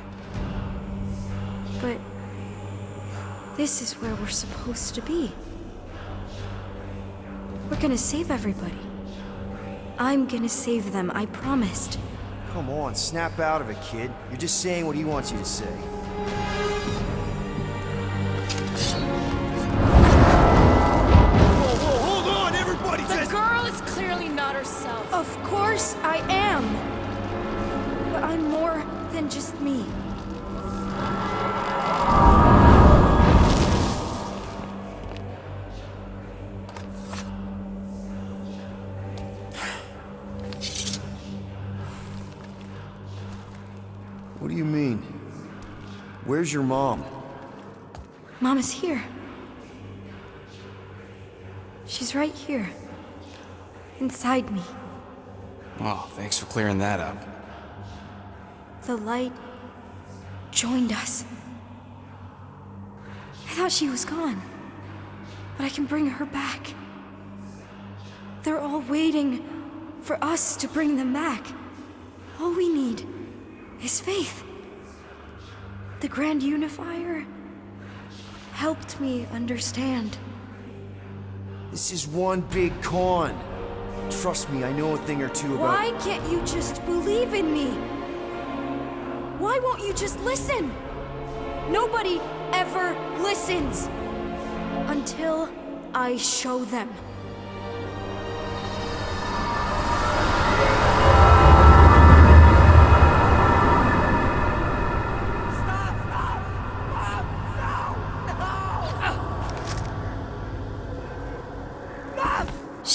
But this is where we're supposed to be. We're gonna save everybody. I'm gonna save them, I promised. Come on, snap out of it, kid. You're just saying what he wants you to say. Whoa, hold on, everybody! The girl is clearly not herself. Of course I am. But I'm more than just me. What do you mean? Where's your mom? Mama's here. She's right here. Inside me. Oh, thanks for clearing that up. The light joined us. I thought she was gone, but I can bring her back. They're all waiting for us to bring them back. All we need is faith. The Grand Unifier helped me understand. This is one big con. Trust me, I know a thing or two about... Why can't you just believe in me? Why won't you just listen? Nobody ever listens until I show them.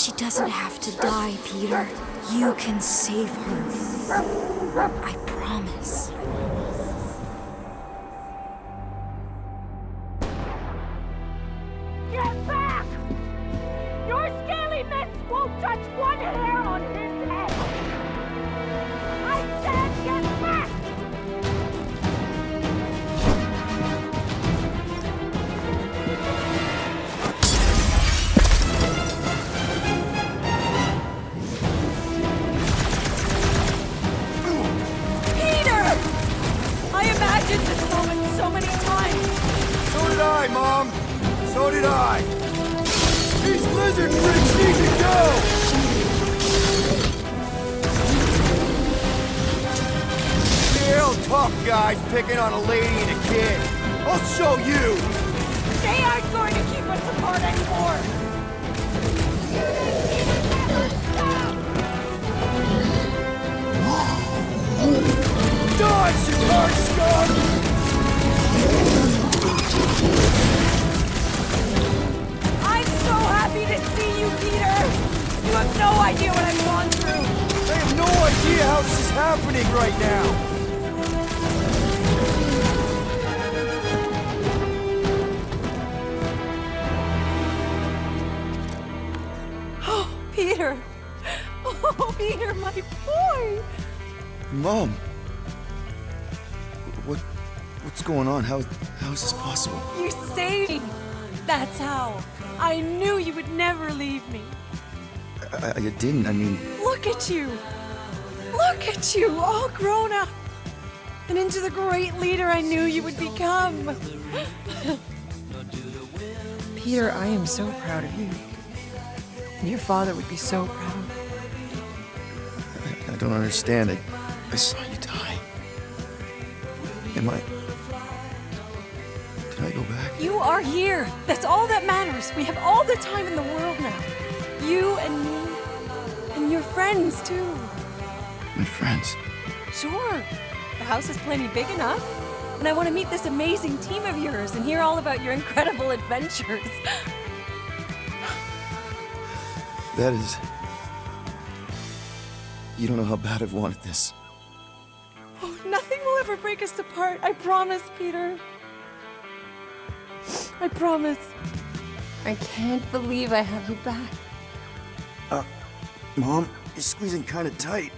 She doesn't have to die, Peter. You can save her. I promise. Get back! Your scaly mitts won't touch one hair on his head! I said get back! I imagined this moment so many times! So did I, Mom! So did I! These lizard freaks need to go! Real tough guys picking on a lady and a kid. I'll show you! They aren't going to keep us apart anymore! Never stop! Dodge, you hard scum! I'm so happy to see you, Peter! You have no idea what I've gone through! I have no idea how this is happening right now! Oh, Peter! Oh, Peter, my boy! Mom! What's going on? How is this possible? You saved me! That's how! I knew you would never leave me! I didn't, I mean... Look at you! Look at you, all grown up! And into the great leader I knew you would become! Peter, I am so proud of you. And your father would be so proud. I don't understand. I saw you die. Am I... Did I go back? You are here! That's all that matters! We have all the time in the world now! You and me, and your friends too! My friends? Sure! The house is plenty big enough. And I want to meet this amazing team of yours and hear all about your incredible adventures. That is... You don't know how bad I've wanted this. Oh, nothing will ever break us apart. I promise, Peter. I promise. I can't believe I have you back. Mom, you're squeezing kind of tight.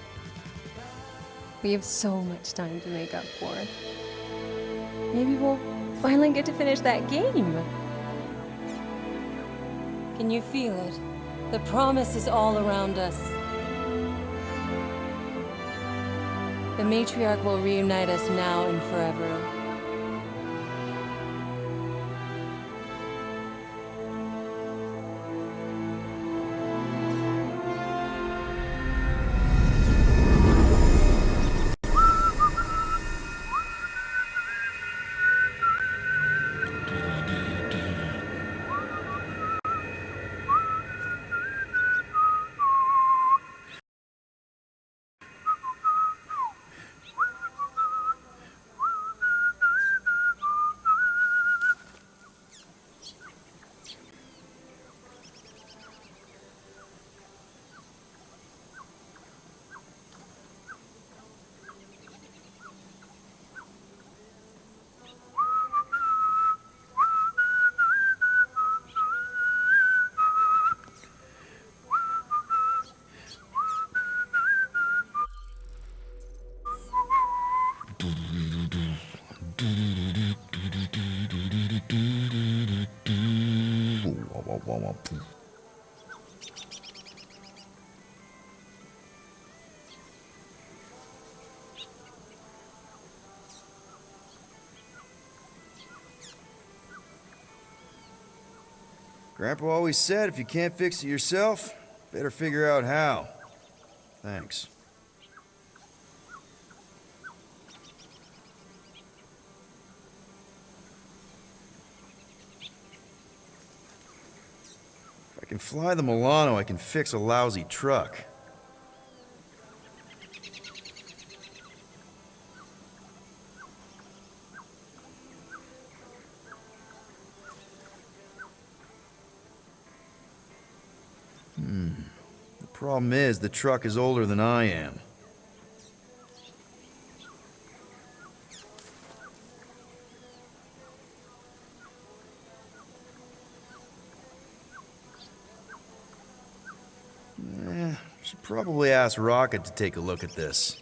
We have so much time to make up for it. Maybe we'll finally get to finish that game. Can you feel it? The promise is all around us. The matriarch will reunite us now and forever. Grandpa always said if you can't fix it yourself, better figure out how. Thanks. If I can fly the Milano, I can fix a lousy truck. Problem is, the truck is older than I am. Should probably ask Rocket to take a look at this.